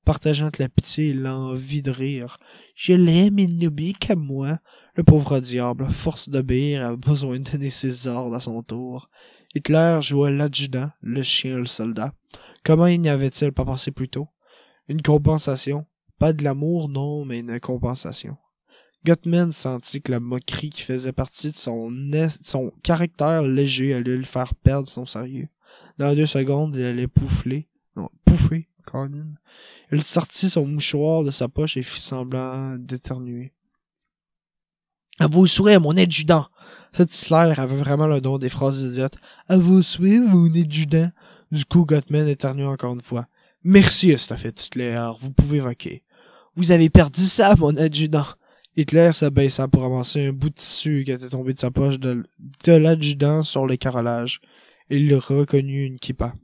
partageant la pitié et l'envie de rire. Je l'aime, il n'obéit qu'à moi. Le pauvre diable, force d'obéir, a besoin de donner ses ordres à son tour. Hitler jouait l'adjudant, le chien, le soldat. Comment y avait-il pas pensé plus tôt? Une compensation. Pas de l'amour, non, mais une compensation. Gottman sentit que la moquerie qui faisait partie de son caractère léger allait lui faire perdre son sérieux. Dans 2 secondes, il allait pouffer, Colin. Il sortit son mouchoir de sa poche et fit semblant d'éternuer. À vos souhaits, mon adjudant! Cet Hitler avait vraiment le don des phrases idiotes. À vos souhaits, mon adjudant! Du coup, Gottman éternua encore une fois. Merci, estafette Hitler, vous pouvez vaquer. Vous avez perdu ça, mon adjudant! Hitler s'abaissa pour avancer un bout de tissu qui était tombé de sa poche de l'adjudant sur le carrelage. Il reconnut une kippa.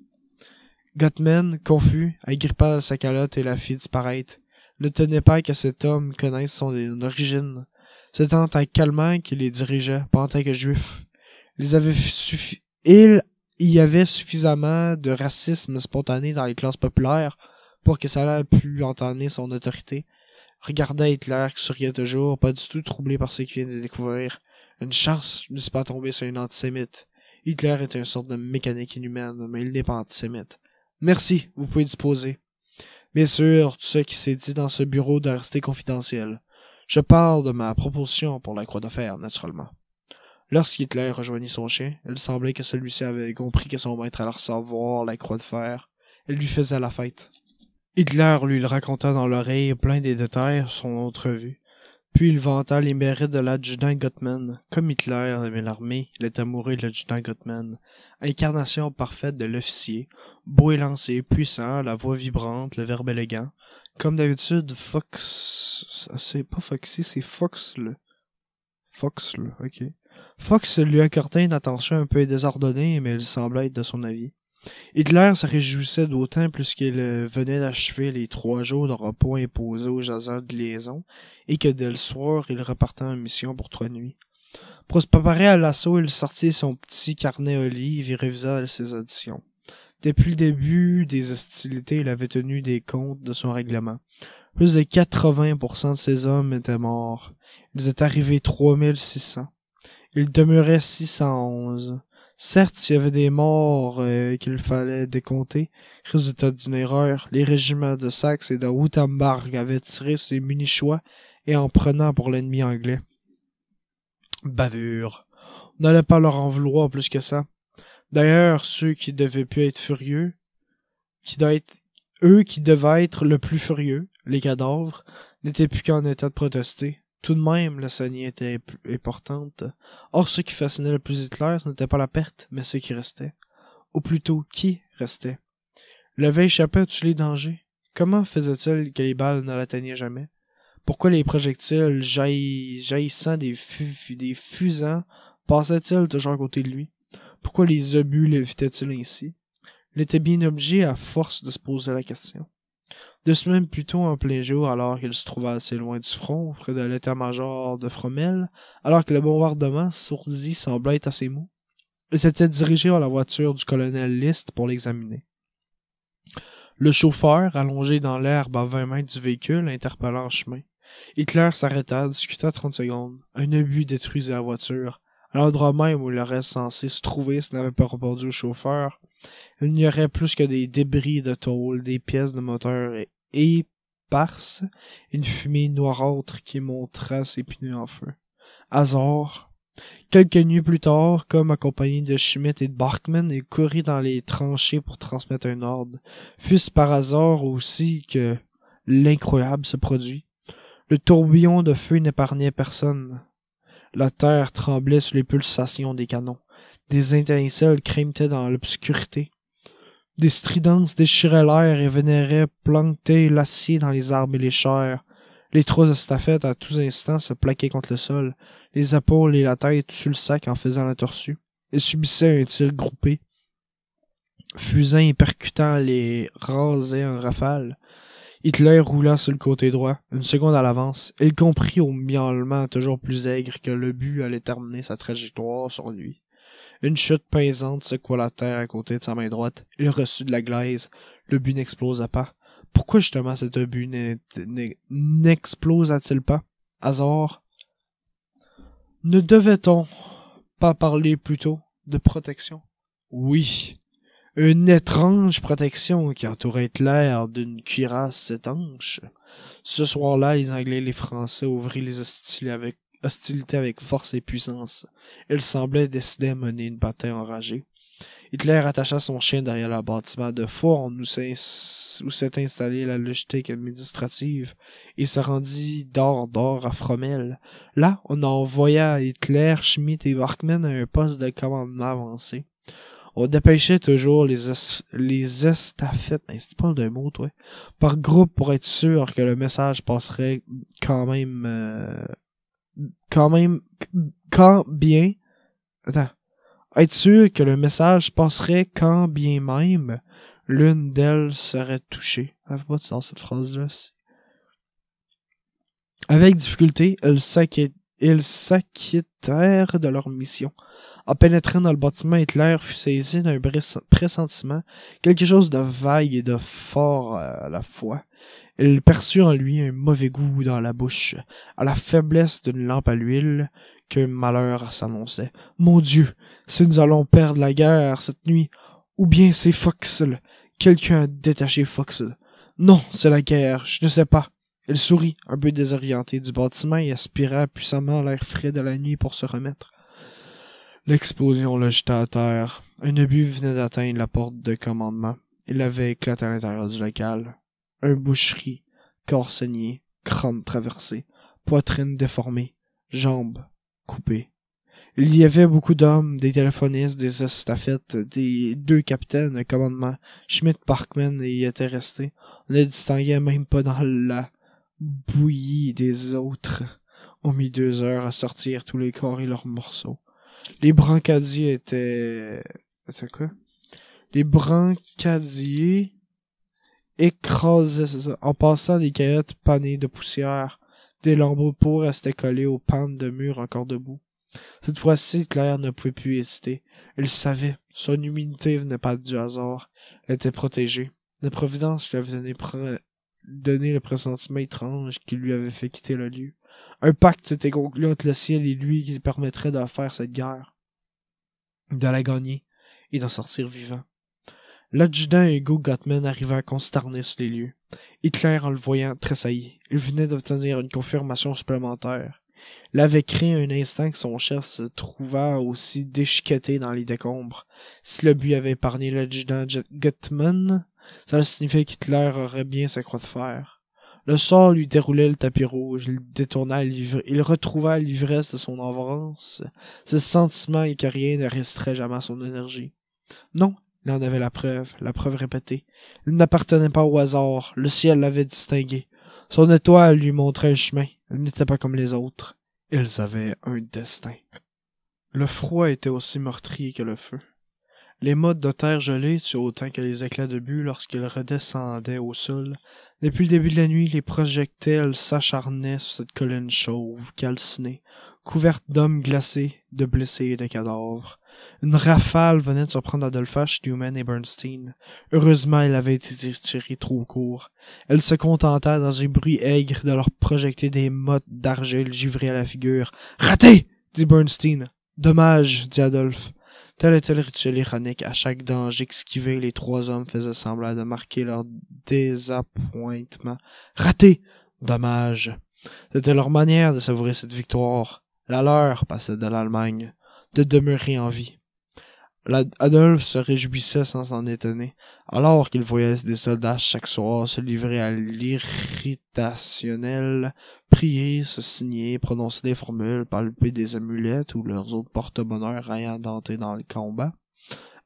Gottman, confus, agrippa sa calotte et la fit disparaître. Ne tenait pas que cet homme connaisse son origine. C'était en tant qu'Allemand qu'il les dirigeait, pas en tant que Juif. Il y avait suffisamment de racisme spontané dans les classes populaires pour que ça ait pu entonner son autorité. Regardait Hitler qui souriait toujours, pas du tout troublé par ce qu'il vient de découvrir. Une chance, je ne suis pas tombé sur un antisémite. Hitler est une sorte de mécanique inhumaine, mais il n'est pas antisémite. Merci, vous pouvez disposer. Bien sûr, tout ce qui s'est dit dans ce bureau doit rester confidentiel. Je parle de ma proposition pour la croix de fer, naturellement. Lorsqu'Hitler rejoignit son chien, il semblait que celui-ci avait compris que son maître allait recevoir la croix de fer. Elle lui faisait la fête. Hitler lui raconta dans l'oreille plein des détails son entrevue. Puis il vanta les mérites de l'adjudant Gottman. Comme Hitler aimait l'armée, il était amoureux de l'adjudant Gottman. Incarnation parfaite de l'officier, beau et lancé, puissant, la voix vibrante, le verbe élégant. Comme d'habitude, c'est pas Foxy, c'est Fox, ok. Fox lui accordait une attention un peu désordonnée, mais il semblait être de son avis. Hitler se réjouissait d'autant plus qu'il venait d'achever les 3 jours de repos imposés aux jaseurs de liaison, et que dès le soir, il repartait en mission pour 3 nuits. Pour se préparer à l'assaut, il sortit son petit carnet olive et révisa ses auditions. Depuis le début des hostilités, il avait tenu des comptes de son règlement. Plus de 80% de ses hommes étaient morts. Ils étaient arrivés 3600. Il demeurait 611. Certes, il y avait des morts qu'il fallait décompter. Résultat d'une erreur, les régiments de Saxe et de Wurtemberg avaient tiré sur les Munichois et en prenant pour l'ennemi anglais. Bavure. On n'allait pas leur en vouloir plus que ça. D'ailleurs, ceux qui devaient plus être furieux, qui devaient être le plus furieux, les cadavres, n'étaient plus qu'en état de protester. Tout de même, la saignée était importante. Or, ce qui fascinait le plus Hitler, ce n'était pas la perte, mais ce qui restait. Ou plutôt, qui restait? Il avait échappé à tous les dangers. Comment faisait-il que les balles ne l'atteignaient jamais? Pourquoi les projectiles jaillissant des fusants Passait-il toujours à côté de lui? Pourquoi les obus l'évitaient-ils ainsi? Il était bien obligé à force de se poser la question. 2 semaines plus tôt, en plein jour, alors qu'il se trouvait assez loin du front, près de l'état-major de Fromelles, alors que le bombardement sourdi semblait être assez mou, il s'était dirigé vers la voiture du colonel List pour l'examiner. Le chauffeur, allongé dans l'herbe à 20 mètres du véhicule, interpella en chemin. Hitler s'arrêta, discuta 30 secondes. Un obus détruisait la voiture. À l'endroit même où il aurait censé se trouver s'il n'avait pas répondu au chauffeur, il n'y aurait plus que des débris de tôle, des pièces de moteur éparses, une fumée noirâtre qui montra ses pneus en feu. Hasard. Quelques nuits plus tard, comme accompagné de Schmidt et de Bachmann, il courut dans les tranchées pour transmettre un ordre. Fût-ce par hasard aussi que l'incroyable se produit. Le tourbillon de feu n'épargnait personne. La terre tremblait sous les pulsations des canons. Des étincelles crémetaient dans l'obscurité. Des stridences déchiraient l'air et vénéraient planter l'acier dans les arbres et les chairs. Les trousses de stafette à tous instants se plaquaient contre le sol, les épaules et la tête sur le sac en faisant la tortue. Ils subissaient un tir groupé. Fusant et percutant les rasait en rafale. Hitler roula sur le côté droit, une seconde à l'avance. Il comprit au miaulement toujours plus aigre que le but allait terminer sa trajectoire sur lui. Une chute pesante secoua la terre à côté de sa main droite. Il reçut de la glaise. Le but n'explosa pas. Pourquoi justement cet obus n'explosa-t-il pas? Hasard? Ne devait-on pas parler plutôt de protection? Oui. Une étrange protection qui entourait Hitler d'une cuirasse étanche. Ce soir-là, les Anglais et les Français ouvrirent les hostilités avec force et puissance. Ils semblaient décidés à mener une bataille enragée. Hitler attacha son chien derrière le bâtiment de forme où s'est installée la logistique administrative et se rendit d'or à Fromelles. Là, on envoya Hitler, Schmidt et Bachmann à un poste de commandement avancé. On dépêchait toujours les estafettes, c'est pas d'un mot, toi, par groupe pour être sûr que le message passerait quand bien, être sûr que le message passerait quand bien même l'une d'elles serait touchée. Ça fait pas de sens, cette phrase-là. Avec difficulté, ils s'acquittèrent de leur mission. En pénétrant dans le bâtiment, Hitler fut saisi d'un pressentiment, quelque chose de vague et de fort à la fois. Il perçut en lui un mauvais goût dans la bouche, à la faiblesse d'une lampe à l'huile, qu'un malheur s'annonçait. Mon Dieu, si nous allons perdre la guerre cette nuit, ou bien c'est Foxle. Quelqu'un a détaché Foxle. Non, c'est la guerre, je ne sais pas. Il sourit, un peu désorienté du bâtiment et aspira puissamment l'air frais de la nuit pour se remettre. L'explosion le jeta à terre. Un obus venait d'atteindre la porte de commandement. Il avait éclaté à l'intérieur du local. Un boucherie, corps saigné, crâne traversé, poitrine déformée, jambes coupées. Il y avait beaucoup d'hommes, des téléphonistes, des estafettes, des 2 capitaines de commandement. Schmidt Bachmann y étaient restés. On ne distinguait même pas dans la bouillie des autres. On mit 2 heures à sortir tous les corps et leurs morceaux. Les brancadiers étaient... C'est quoi? Les brancadiers écrasaient en passant des caillottes panées de poussière. Des lambeaux de peau restaient collés aux pentes de murs encore debout. Cette fois-ci, Hitler ne pouvait plus hésiter. Il savait, son humilité venait pas du hasard. Elle était protégée. La Providence lui avait donné le pressentiment étrange qui lui avait fait quitter le lieu. Un pacte s'était conclu entre le ciel et lui qui lui permettrait de faire cette guerre, de la gagner et d'en sortir vivant. L'adjudant Hugo Gottman arriva consterné sur les lieux. Hitler, en le voyant, tressaillit. Il venait d'obtenir une confirmation supplémentaire. Il avait craint un instant que son chef se trouvât aussi déchiqueté dans les décombres. Si le but avait épargné l'adjudant Gottman, cela signifiait qu'Hitler aurait bien sa croix de fer. Le sort lui déroulait le tapis rouge, il retrouva l'ivresse de son avance, ce sentiment et que rien ne resterait jamais à son énergie. Non, il en avait la preuve répétée. Il n'appartenait pas au hasard, le ciel l'avait distingué. Son étoile lui montrait un chemin, il n'était pas comme les autres. Ils avaient un destin. Le froid était aussi meurtrier que le feu. Les mottes de terre gelée tuaient autant que les éclats de bulle lorsqu'ils redescendaient au sol. Depuis le début de la nuit, les projectiles s'acharnaient sur cette colline chauve, calcinée, couverte d'hommes glacés, de blessés et de cadavres. Une rafale venait de surprendre Adolphe, Newman et Bernstein. Heureusement, elle avait été tirée trop court. Elles se contentèrent dans un bruit aigre de leur projeter des mottes d'argile givrées à la figure. « Raté !» dit Bernstein. « Dommage !» dit Adolphe. Tel était le rituel ironique. À chaque danger esquivé, les trois hommes faisaient semblant de marquer leur désappointement. « Raté !»« Dommage !» C'était leur manière de savourer cette victoire. La leur, passait de l'Allemagne, de demeurer en vie. Adolphe se réjouissait sans s'en étonner, alors qu'il voyait des soldats chaque soir se livrer à l'irritationnel, prier, se signer, prononcer des formules, palper des amulettes ou leurs autres porte-bonheur ayant d'entrer dans le combat.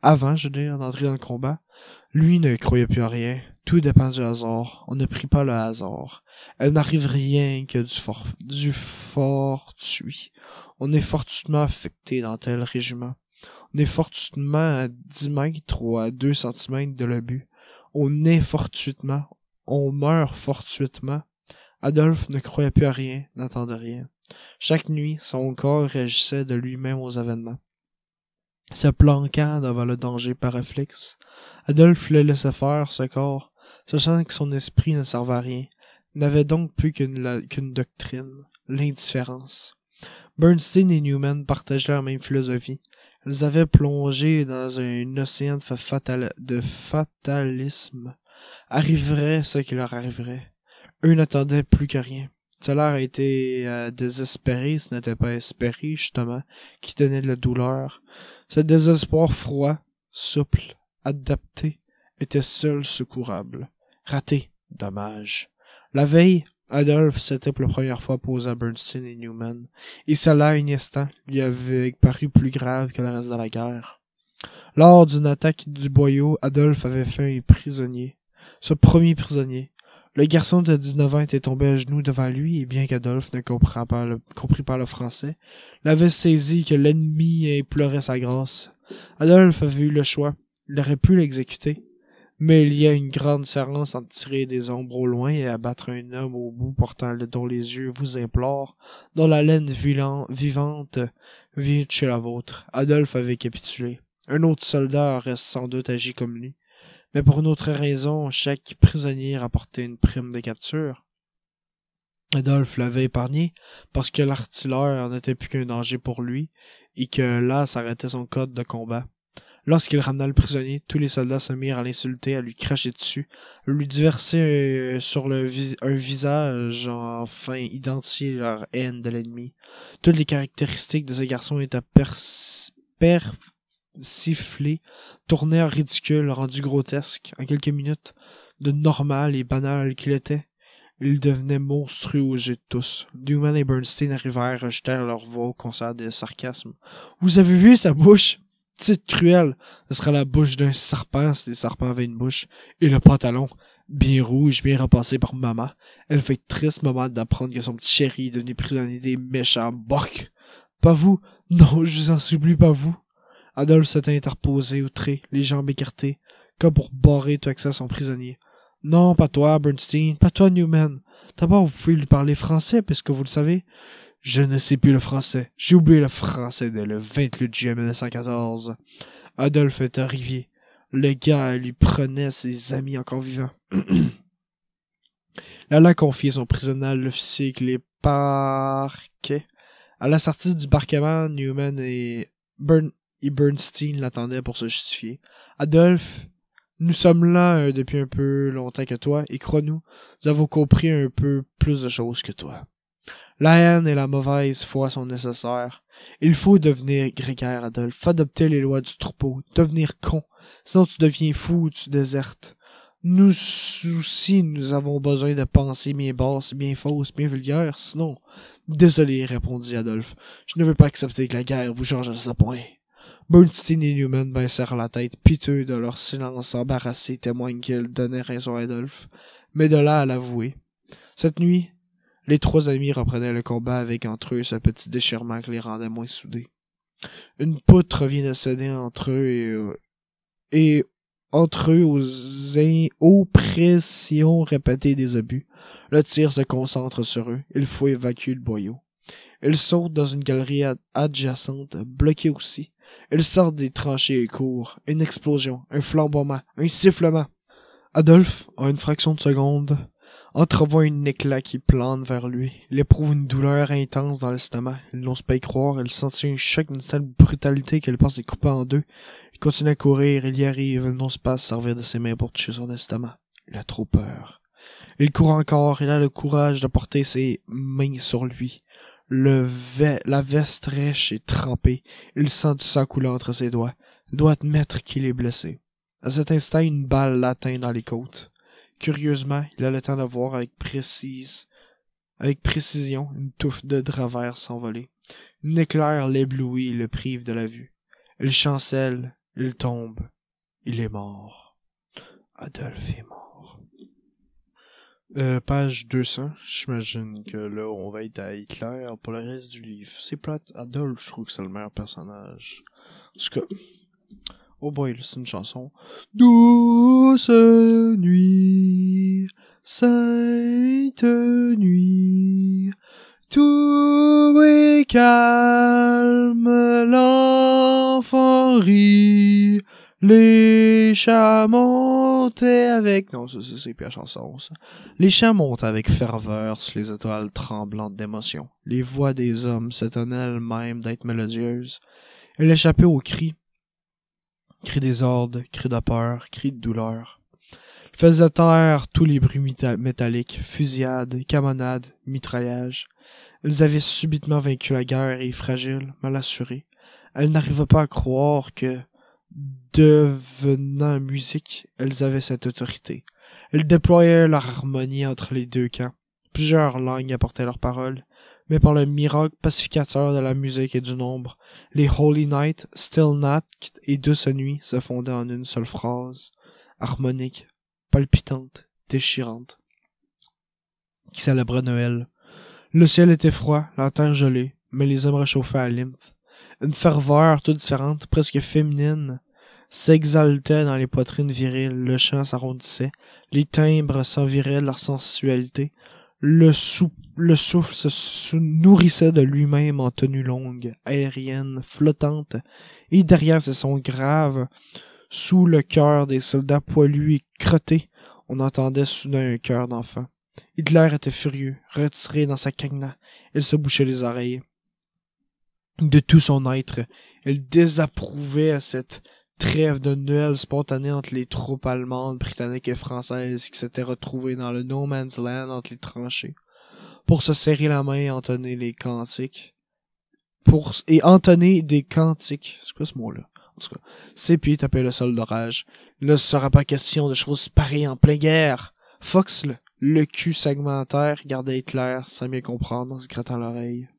Avant, d'entrer dans le combat, lui ne croyait plus à rien. Tout dépend du hasard. On ne prie pas le hasard. Elle n'arrive rien que du fortuit. On est fortuitement affecté dans tel régiment. On est fortuitement à 10 mètres ou à 2 centimètres de l'obus. On est fortuitement. On meurt fortuitement. Adolphe ne croyait plus à rien, n'attendait rien. Chaque nuit, son corps réagissait de lui-même aux événements. Se planquant devant le danger par réflexe, Adolphe le laissait faire, ce corps, sachant que son esprit ne servait à rien, n'avait donc plus qu'une doctrine, l'indifférence. Bernstein et Newman partageaient la même philosophie. Ils avaient plongé dans un océan de fatalisme. Arriverait ce qui leur arriverait. Eux n'attendaient plus que rien. Cela a été désespéré, ce n'était pas espéré, justement, qui donnait de la douleur. Ce désespoir froid, souple, adapté, était seul secourable. Raté, dommage. La veille, Adolphe s'était pour la première fois posé à Bernstein et Newman, et cela, un instant, lui avait paru plus grave que le reste de la guerre. Lors d'une attaque du boyau, Adolphe avait fait un prisonnier. Ce premier prisonnier. Le garçon de 19 ans était tombé à genoux devant lui, et bien qu'Adolphe ne comprit pas le français, l'avait saisi que l'ennemi implorait sa grâce. Adolphe avait eu le choix. Il aurait pu l'exécuter. Mais il y a une grande différence entre tirer des ombres au loin et abattre un homme au bout dont les yeux vous implorent, dont la laine vivante vient chez la vôtre. Adolphe avait capitulé. Un autre soldat aurait sans doute agi comme lui. Mais pour une autre raison, chaque prisonnier rapportait une prime de capture. Adolphe l'avait épargné parce que l'artilleur n'était plus qu'un danger pour lui et que là s'arrêtait son code de combat. Lorsqu'il ramena le prisonnier, tous les soldats se mirent à l'insulter, à lui cracher dessus, à lui diverser sur un visage enfin identifier leur haine de l'ennemi. Toutes les caractéristiques de ce garçon étaient persiflées, tournées en ridicule, rendues grotesques. En quelques minutes, de normal et banal qu'il était, il devenait monstrueux aux yeux de tous. Newman et Bernstein arrivèrent, rejetèrent leur voix au concert de sarcasme. « Vous avez vu sa bouche? » Petite cruelle, ce serait la bouche d'un serpent si les serpents avaient une bouche. Et le pantalon, bien rouge, bien repassé par maman. Elle fait triste moment d'apprendre que son petit chéri est devenu prisonnier des méchants bocs. Pas vous, non, je vous en supplie, pas vous. Adolphe s'était interposé, outré, les jambes écartées, comme pour barrer tout accès à son prisonnier. Non, pas toi, Bernstein, pas toi, Newman. D'abord, vous pouvez lui parler français, puisque vous le savez. Je ne sais plus le français. J'ai oublié le français dès le 28 juillet 1914. Adolphe était arrivé. Le gars lui prenait ses amis encore vivants. Il alla confier son prisonnier à l'officier qui les parquait. À la sortie du parquement, Newman et Bernstein l'attendaient pour se justifier. Adolphe, nous sommes là depuis un peu longtemps que toi, et crois-nous, nous avons compris un peu plus de choses que toi. La haine et la mauvaise foi sont nécessaires. Il faut devenir grégaire, Adolphe, adopter les lois du troupeau, devenir con, sinon tu deviens fou ou tu désertes. Nous aussi, nous avons besoin de pensées bien basses, bien fausses, bien vulgaires, sinon... Désolé, répondit Adolphe, je ne veux pas accepter que la guerre vous change à ce point. Bernstein et Newman baissèrent la tête, piteux de leur silence embarrassé témoigne qu'ils donnaient raison à Adolphe, mais de là à l'avouer. Cette nuit, les trois amis reprenaient le combat avec entre eux ce petit déchirement qui les rendait moins soudés. Une poutre vient de céder entre eux et entre eux aux pressions répétées des obus. Le tir se concentre sur eux. Il faut évacuer le boyau. Ils sautent dans une galerie adjacente, bloquée aussi. Ils sortent des tranchées et courent. Une explosion, un flambement, un sifflement. Adolphe, en une fraction de seconde, entrevoit un éclat qui plane vers lui. Il éprouve une douleur intense dans l'estomac. Il n'ose pas y croire. Il sentit un choc d'une telle brutalité qu'elle pense les couper en deux. Il continue à courir. Il y arrive. Il n'ose pas se servir de ses mains pour toucher son estomac. Il a trop peur. Il court encore. Il a le courage de porter ses mains sur lui. La veste rêche et trempée. Il sent du sang couler entre ses doigts. Il doit admettre qu'il est blessé. À cet instant, une balle l'atteint dans les côtes. Curieusement, il a le temps de voir avec précision une touffe de drap vert s'envoler. Une éclair l'éblouit et le prive de la vue. Il chancelle, il tombe. Il est mort. Adolphe est mort. Page 200. J'imagine que là, on va être à Hitler pour le reste du livre. C'est plate. Adolphe, je trouve que c'est le meilleur personnage. En tout cas... Oh boy, c'est une chanson. Douce nuit, sainte nuit, tout est calme, l'enfant rit, les chats montaient avec... Non, ça c'est plus la chanson, ça. Les chats montent avec ferveur sur les étoiles tremblantes d'émotion. Les voix des hommes s'étonnaient elles-mêmes d'être mélodieuses. Elles échappaient aux cris. Cris des ordres, cris de peur, cris de douleur. Il faisait taire tous les bruits métalliques, fusillades, camonades, mitraillages. Ils avaient subitement vaincu la guerre et, fragiles, mal assurés, elles n'arrivaient pas à croire que, devenant musique, elles avaient cette autorité. Elles déployaient leur harmonie entre les deux camps. Plusieurs langues apportaient leurs paroles, mais par le miracle pacificateur de la musique et du nombre, les Holy Night, Still Night et Douce Nuit se fondaient en une seule phrase, harmonique, palpitante, déchirante, qui célébrait Noël. Le ciel était froid, la terre gelée, mais les hommes réchauffaient à lymphe. Une ferveur toute différente, presque féminine, s'exaltait dans les poitrines viriles, le chant s'arrondissait, les timbres s'enviraient de leur sensualité, le souffle se nourrissait de lui-même en tenue longue, aérienne, flottante, et derrière ces sons graves, sous le cœur des soldats poilus et crottés, on entendait soudain un cœur d'enfant. Hitler était furieux, retiré dans sa cagna, il se bouchait les oreilles. De tout son être, il désapprouvait cette trêve de Noël spontanée entre les troupes allemandes, britanniques et françaises qui s'étaient retrouvées dans le No Man's Land entre les tranchées, pour se serrer la main et entonner les cantiques. Entonner des cantiques. C'est quoi ce mot-là? En tout cas, ses pieds tapaient le sol d'orage. Il ne sera pas question de choses pareilles en pleine guerre. Fox, le cul segmentaire, regardait Hitler sans bien comprendre en se grattant l'oreille.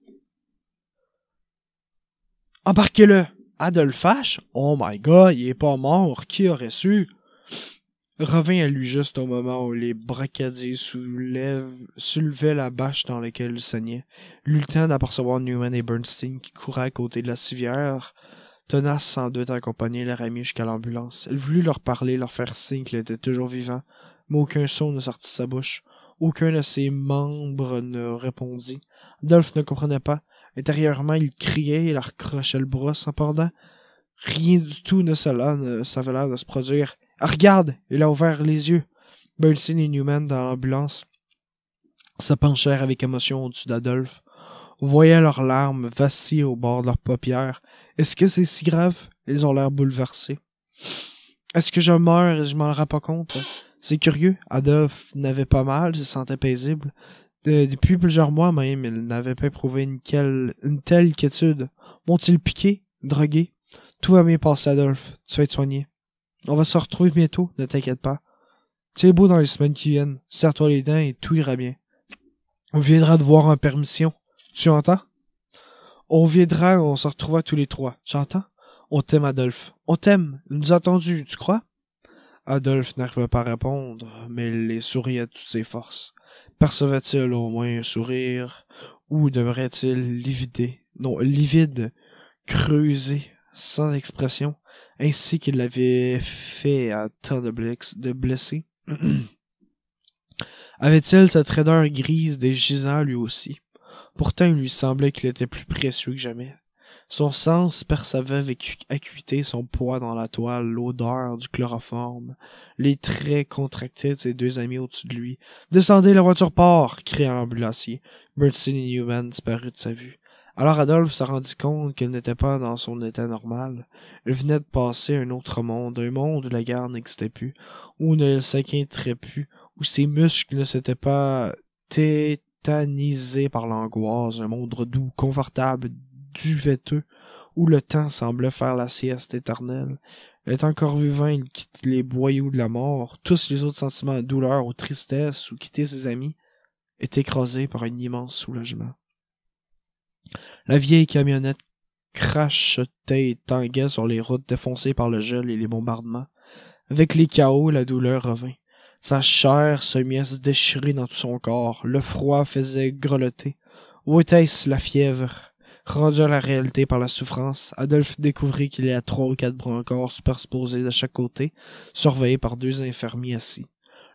Embarquez-le! Adolphe H? Oh my god, il est pas mort, qui aurait su? Revint à lui juste au moment où les bracadiers soulevaient la bâche dans laquelle il saignait. Il eut le temps d'apercevoir Newman et Bernstein qui couraient à côté de la civière, tenaces sans doute accompagner leur ami jusqu'à l'ambulance. Il voulut leur parler, leur faire signe qu'il était toujours vivant, mais aucun son ne sortit de sa bouche. Aucun de ses membres ne répondit. Adolphe ne comprenait pas. Intérieurement, il criait et leur crochait le bras. Cependant, rien du tout ne s'avait l'air de se produire. Ah, regarde! Il a ouvert les yeux. Bernstein et Newman, dans l'ambulance, se penchèrent avec émotion au-dessus d'Adolphe. On voyait leurs larmes vaciller au bord de leurs paupières. Est-ce que c'est si grave? Ils ont l'air bouleversés. Est-ce que je meurs et je m'en rends pas compte? C'est curieux. Adolphe n'avait pas mal, il se sentait paisible. Depuis plusieurs mois même, il n'avait pas éprouvé une telle quiétude. M'ont-ils piqué? Drogué? Tout va bien passer, Adolphe. Tu vas être soigné. On va se retrouver bientôt, ne t'inquiète pas. Tu es beau dans les semaines qui viennent. Serre-toi les dents et tout ira bien. On viendra te voir en permission. Tu entends? On viendra, on se retrouvera tous les trois. Tu entends? On t'aime, Adolphe. On t'aime. Il nous a entendus, tu crois? Adolphe n'arrivait pas à répondre, mais il les souriait de toutes ses forces. Percevait-il au moins un sourire, ou demeurait-il livide, creusé, sans expression, ainsi qu'il l'avait fait à tant de blessés. Avait-il cette raideur grise des gisants lui aussi? Pourtant, il lui semblait qu'il était plus précieux que jamais. Son sens percevait avec acuité son poids dans la toile, l'odeur du chloroforme. Les traits contractés de ses deux amis au-dessus de lui. « Descendez, la voiture part !» cria l'ambulancier. Bernstein et Newman disparurent de sa vue. Alors Adolphe se rendit compte qu'il n'était pas dans son état normal. Il venait de passer un autre monde, un monde où la guerre n'existait plus, où il ne s'inquiéterait plus, où ses muscles ne s'étaient pas tétanisés par l'angoisse, un monde doux, confortable, duveteux, où le temps semblait faire la sieste éternelle. Il était encore vivant, il quitte les boyaux de la mort, tous les autres sentiments de douleur ou tristesse, ou quitter ses amis, étaient écrasés par un immense soulagement. La vieille camionnette crachotait et tanguait sur les routes défoncées par le gel et les bombardements. Avec les chaos, la douleur revint. Sa chair se mit à se déchirer dans tout son corps. Le froid faisait grelotter. Où était-ce la fièvre? Rendu à la réalité par la souffrance, Adolphe découvrit qu'il y a 3 ou 4 brancards superposés de chaque côté, surveillés par 2 infirmiers assis.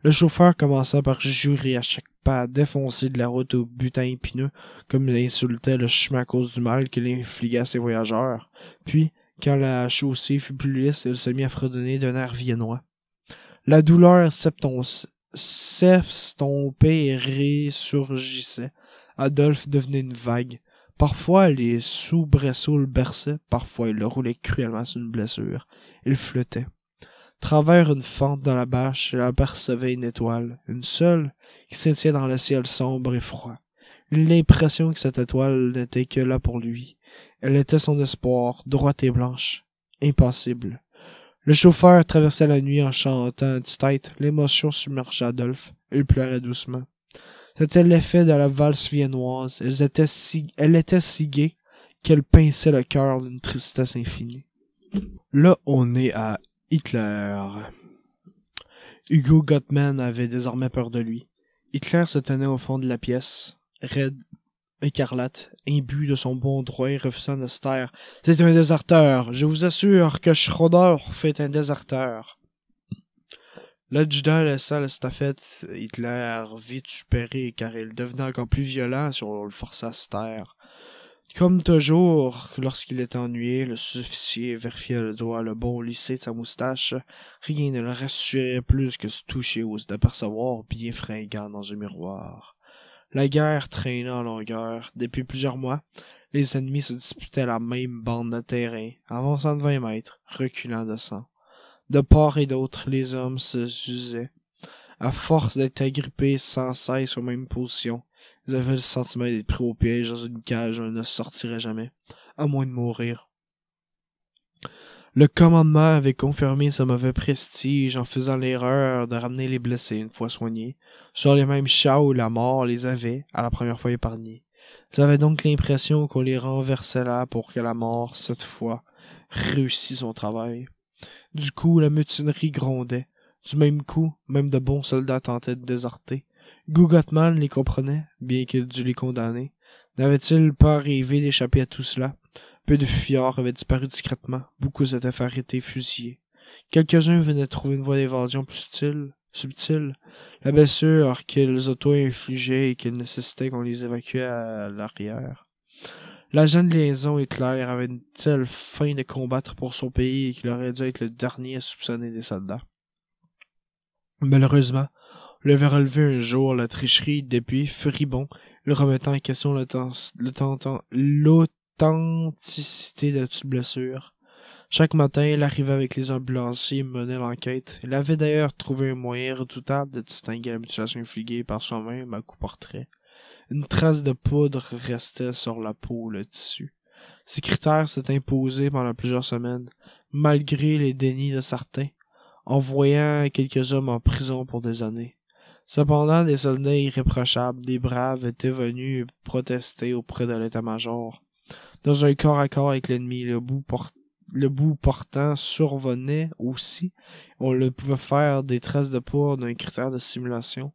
Le chauffeur commença par jurer à chaque pas défoncé de la route au butin épineux, comme il insultait le chemin à cause du mal qu'il infligeait à ses voyageurs. Puis, quand la chaussée fut plus lisse, il se mit à fredonner d'un air viennois. La douleur s'estompait et ressurgissait. Adolphe devenait une vague. Parfois, les soubresauts le berçaient, parfois il le roulait cruellement sur une blessure. Il flottait. Travers une fente dans la bâche, il apercevait une étoile, une seule, qui scintillait dans le ciel sombre et froid. Il eut l'impression que cette étoile n'était que là pour lui. Elle était son espoir, droite et blanche, impassible. Le chauffeur traversait la nuit en chantant du tête. L'émotion submergeait Adolphe. Il pleurait doucement. C'était l'effet de la valse viennoise. Elle était si gaie qu'elle pinçait le cœur d'une tristesse infinie. Là, on est à Hitler. Hugo Gottman avait désormais peur de lui. Hitler se tenait au fond de la pièce, raide, écarlate, imbu de son bon droit et refusant de se taire. « C'est un déserteur. Je vous assure que Schrodorf est un déserteur. » L'adjudant laissa l'estafette. Hitler vitupérait car il devenait encore plus violent si on le forçait à se taire. Comme toujours, lorsqu'il était ennuyé, le sous-officier vérifiait le doigt le bon lissé de sa moustache. Rien ne le rassurait plus que se toucher ou d'apercevoir bien fringant dans un miroir. La guerre traînait en longueur. Depuis plusieurs mois, les ennemis se disputaient la même bande de terrain, avançant de 20 mètres, reculant de 100. De part et d'autre, les hommes se usaient. À force d'être agrippés sans cesse aux mêmes positions, ils avaient le sentiment d'être pris au piège dans une cage où ils ne sortiraient jamais, à moins de mourir. Le commandement avait confirmé ce mauvais prestige en faisant l'erreur de ramener les blessés une fois soignés, sur les mêmes chats où la mort les avait, à la première fois, épargnés. Ils avaient donc l'impression qu'on les renversait là pour que la mort, cette fois, réussît son travail. Du coup, la mutinerie grondait. Du même coup, même de bons soldats tentaient de déserter. Hugo Gottman les comprenait, bien qu'il dût les condamner. N'avait-il pas rêvé d'échapper à tout cela? Peu de fuyards avaient disparu discrètement. Beaucoup s'étaient fait arrêter et fusillés. Quelques-uns venaient trouver une voie d'évasion plus subtile. La blessure qu'ils auto-infligeaient et qu'ils nécessitaient qu'on les évacue à l'arrière. L'agent de liaison Hitler avait une telle faim de combattre pour son pays qu'il aurait dû être le dernier à soupçonner des soldats. Malheureusement, on l'avait relevé un jour la tricherie depuis, furibond, le remettant en question l'authenticité de toute blessure. Chaque matin, il arrivait avec les ambulanciers et menait l'enquête. Il avait d'ailleurs trouvé un moyen redoutable de distinguer la mutilation infligée par soi-même à coup portrait. Une trace de poudre restait sur la peau ou le tissu. Ces critères s'étaient imposés pendant plusieurs semaines, malgré les dénis de certains, envoyant quelques hommes en prison pour des années. Cependant, des soldats irréprochables, des braves, étaient venus protester auprès de l'état-major. Dans un corps à corps avec l'ennemi, le bout portant survenait aussi. On le pouvait faire des traces de poudre d'un critère de simulation.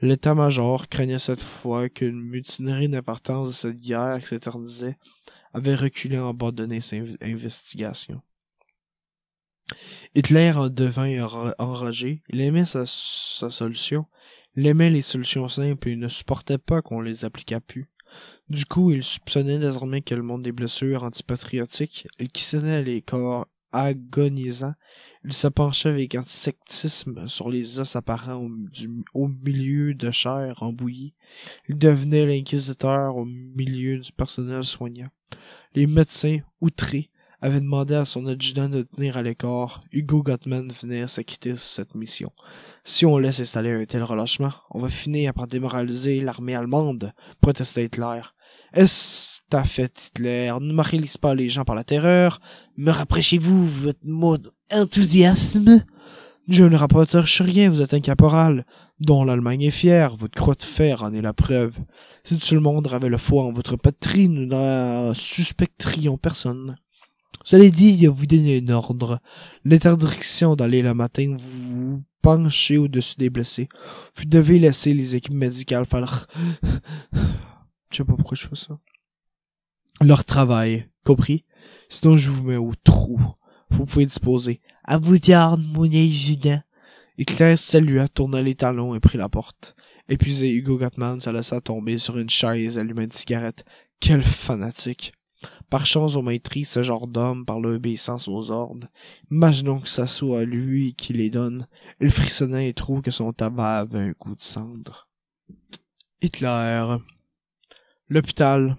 L'état-major craignait cette fois qu'une mutinerie d'importance de cette guerre qui s'éternisait avait reculé en abandonné ses investigations. Hitler en devint enragé. Il aimait sa solution. Il aimait les solutions simples et il ne supportait pas qu'on les appliquât plus. Du coup, il soupçonnait désormais que le monde des blessures antipatriotiques, il questionnait les corps agonisants, il se penchait avec antisectisme sur les os apparents au milieu de chair embouillie. Il devenait l'inquisiteur au milieu du personnel soignant. Les médecins, outrés, avaient demandé à son adjudant de tenir à l'écart. Hugo Gottman venait s'acquitter de cette mission. Si on laisse installer un tel relâchement, on va finir par démoraliser l'armée allemande, protestait Hitler. Est-ce ta fait, Hitler? Ne marquez pas les gens par la terreur. Me rapprochez-vous, votre mot enthousiasme. Je ne rapproche rien, vous êtes un caporal, dont l'Allemagne est fière, votre croix de fer en est la preuve. Si tout le monde avait la foi en votre patrie, nous ne suspecterions personne. Cela dit, il vous donne un ordre. L'interdiction d'aller le matin vous pencher au-dessus des blessés. Vous devez laisser les équipes médicales faire Je sais pas pourquoi je fais ça. Leur travail, compris? Sinon je vous mets au trou. Vous pouvez disposer. À vous garde, mon adjudant. Hitler salua, tourna les talons et prit la porte. Épuisé, Hugo Gottman se laissa tomber sur une chaise et alluma une cigarette. Quel fanatique! Par chance, on maîtrise ce genre d'homme par l'obéissance aux ordres. Imaginons que ça soit lui qui les donne. Il frissonnait et trouve que son tabac avait un goût de cendre. Hitler. L'hôpital.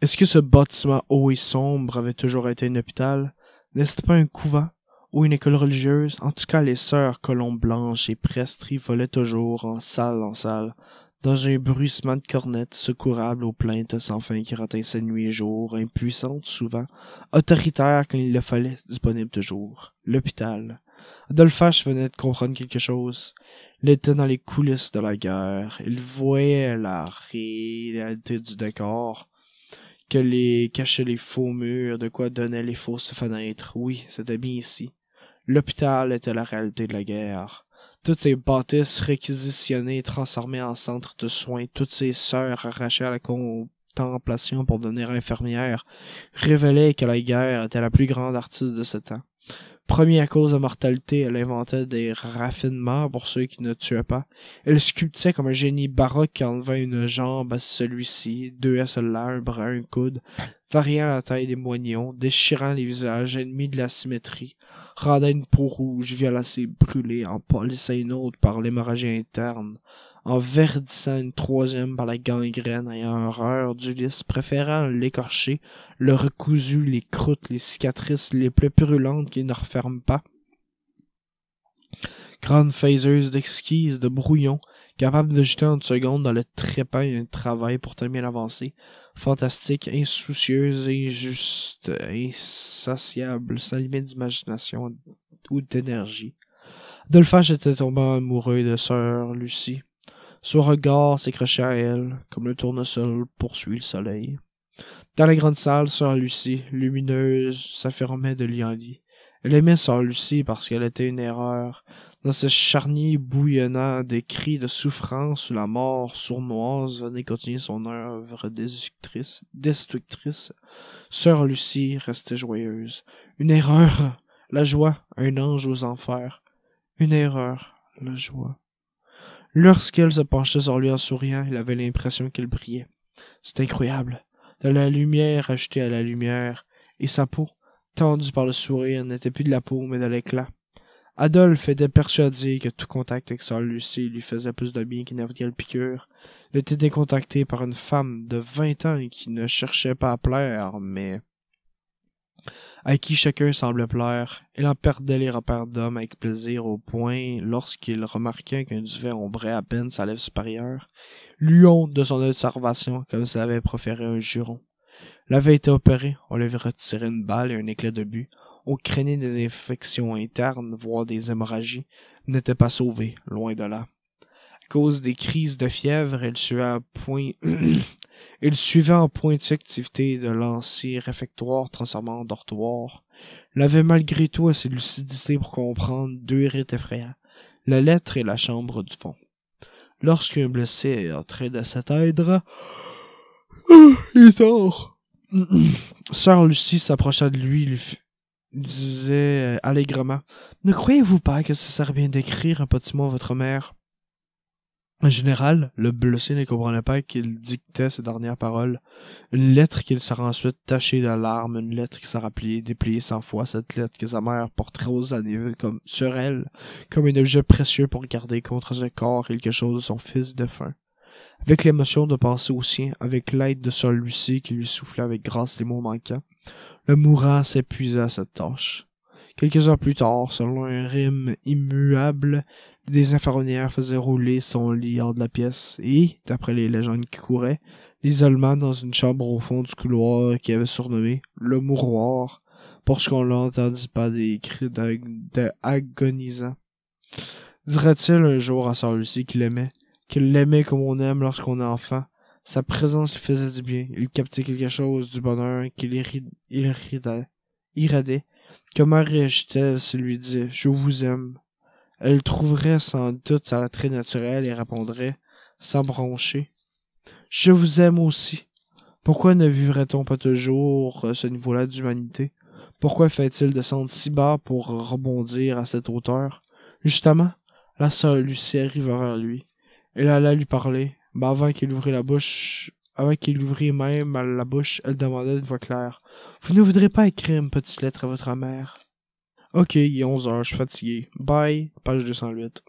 Est-ce que ce bâtiment haut et sombre avait toujours été un hôpital? N'est-ce pas un couvent? Ou une école religieuse? En tout cas, les sœurs Colombes Blanches et Prestry volaient toujours en salle, dans un bruissement de cornettes, secourables aux plaintes sans fin qui retinçaient nuit et jour, impuissantes souvent, autoritaires quand il le fallait, disponibles toujours. L'hôpital. Adolphe H venait de comprendre quelque chose. Il était dans les coulisses de la guerre. Il voyait la réalité du décor, cachaient les faux murs, de quoi donnaient les fausses fenêtres. Oui, c'était bien ici. L'hôpital était la réalité de la guerre. Toutes ces bâtisses réquisitionnées et transformées en centres de soins, toutes ces sœurs arrachées à la contemplation pour devenir infirmières, révélaient que la guerre était la plus grande artiste de ce temps. Première cause de mortalité, elle inventait des raffinements pour ceux qui ne tuaient pas. Elle sculptait comme un génie baroque qui enlevait une jambe à celui-ci, deux à celle-là, un bras, un coude, variant la taille des moignons, déchirant les visages ennemis de la symétrie, rendant une peau rouge, violacée, brûlée, en polissant une autre par l'hémorragie interne, en verdissant une troisième par la gangrène, ayant horreur du lys, préférant l'écorcher, le recousu, les croûtes, les cicatrices, les plaies brûlantes qui ne referment pas. Grande faiseuse d'exquises, de brouillons, capable de jeter en une seconde dans le trépas un travail pourtant bien avancé, fantastique, insoucieuse, injuste, insatiable, sans limite d'imagination ou d'énergie. Adolphe H était tombé amoureux de sœur Lucie. Son regard s'accrochait à elle, comme le tournesol poursuit le soleil. Dans la grande salle, sœur Lucie, lumineuse, s'affirmait de lit en lit. Elle aimait sœur Lucie parce qu'elle était une erreur. Dans ce charnier bouillonnant de cris de souffrance où la mort sournoise venait continuer son œuvre destructrice, sœur Lucie restait joyeuse. Une erreur, la joie, un ange aux enfers. Une erreur, la joie. Lorsqu'elle se penchait sur lui en souriant, il avait l'impression qu'elle brillait. C'était incroyable. De la lumière ajoutée à la lumière, et sa peau, tendue par le sourire, n'était plus de la peau, mais de l'éclat. Adolphe était persuadé que tout contact avec sœur Lucie lui faisait plus de bien qu'une quelle piqûre. Il était décontacté par une femme de 20 ans qui ne cherchait pas à plaire, mais à qui chacun semblait plaire. Il en perdait les repères d'homme avec plaisir au point, lorsqu'il remarquait qu'un duvet ombrait à peine sa lèvre supérieure, lui honte de son observation comme s'il avait proféré un juron. Il avait été opéré, on lui avait retiré une balle et un éclat de but, on craignait des infections internes, voire des hémorragies, il n'était pas sauvé, loin de là. À cause des crises de fièvre, il suivait en pointille activité de l'ancien réfectoire transformant en dortoir. Il avait malgré tout assez de lucidité pour comprendre deux rites effrayants, la lettre et la chambre du fond. Lorsqu'un blessé est entré de cet aide, il est tort. Sœur Lucie s'approcha de lui, lui disait allègrement: Ne croyez-vous pas que ça sert bien d'écrire un petit mot à votre mère? En général, le blessé ne comprenait pas qu'il dictait ses dernières paroles. Une lettre qu'il sera ensuite tachée de larmes, une lettre qui sera dépliée 100 fois, cette lettre que sa mère porterait aux années comme sur elle, comme un objet précieux pour garder contre ce corps quelque chose de son fils défunt. Avec l'émotion de penser au sien, avec l'aide de Sœur Lucie qui lui soufflait avec grâce les mots manquants, le mourant s'épuisa à cette tâche. Quelques heures plus tard, selon un rythme immuable, des infirmières faisaient rouler son lit hors de la pièce et, d'après les légendes qui couraient, l'isolement dans une chambre au fond du couloir qui avait surnommé le mouroir, parce qu'on l'entendit pas des cris agonisants. Dirait-il un jour à Sœur Lucie qu'il l'aimait comme on aime lorsqu'on est enfant. Sa présence lui faisait du bien, il captait quelque chose du bonheur qu'il irradait. Comment réagit-elle s'il lui disait « Je vous aime » Elle trouverait sans doute sa très naturelle et répondrait, sans broncher, « Je vous aime aussi. » Pourquoi ne vivrait-on pas toujours ce niveau-là d'humanité? Pourquoi fait-il descendre si bas pour rebondir à cette hauteur? Justement, la sœur Lucie arriva vers lui. Elle alla lui parler, mais avant qu'il ouvrit même la bouche, elle demanda d'une voix claire: « Vous ne voudrez pas écrire une petite lettre à votre mère? » « Ok, il est 11 heures, je suis fatigué. Bye, page 208. »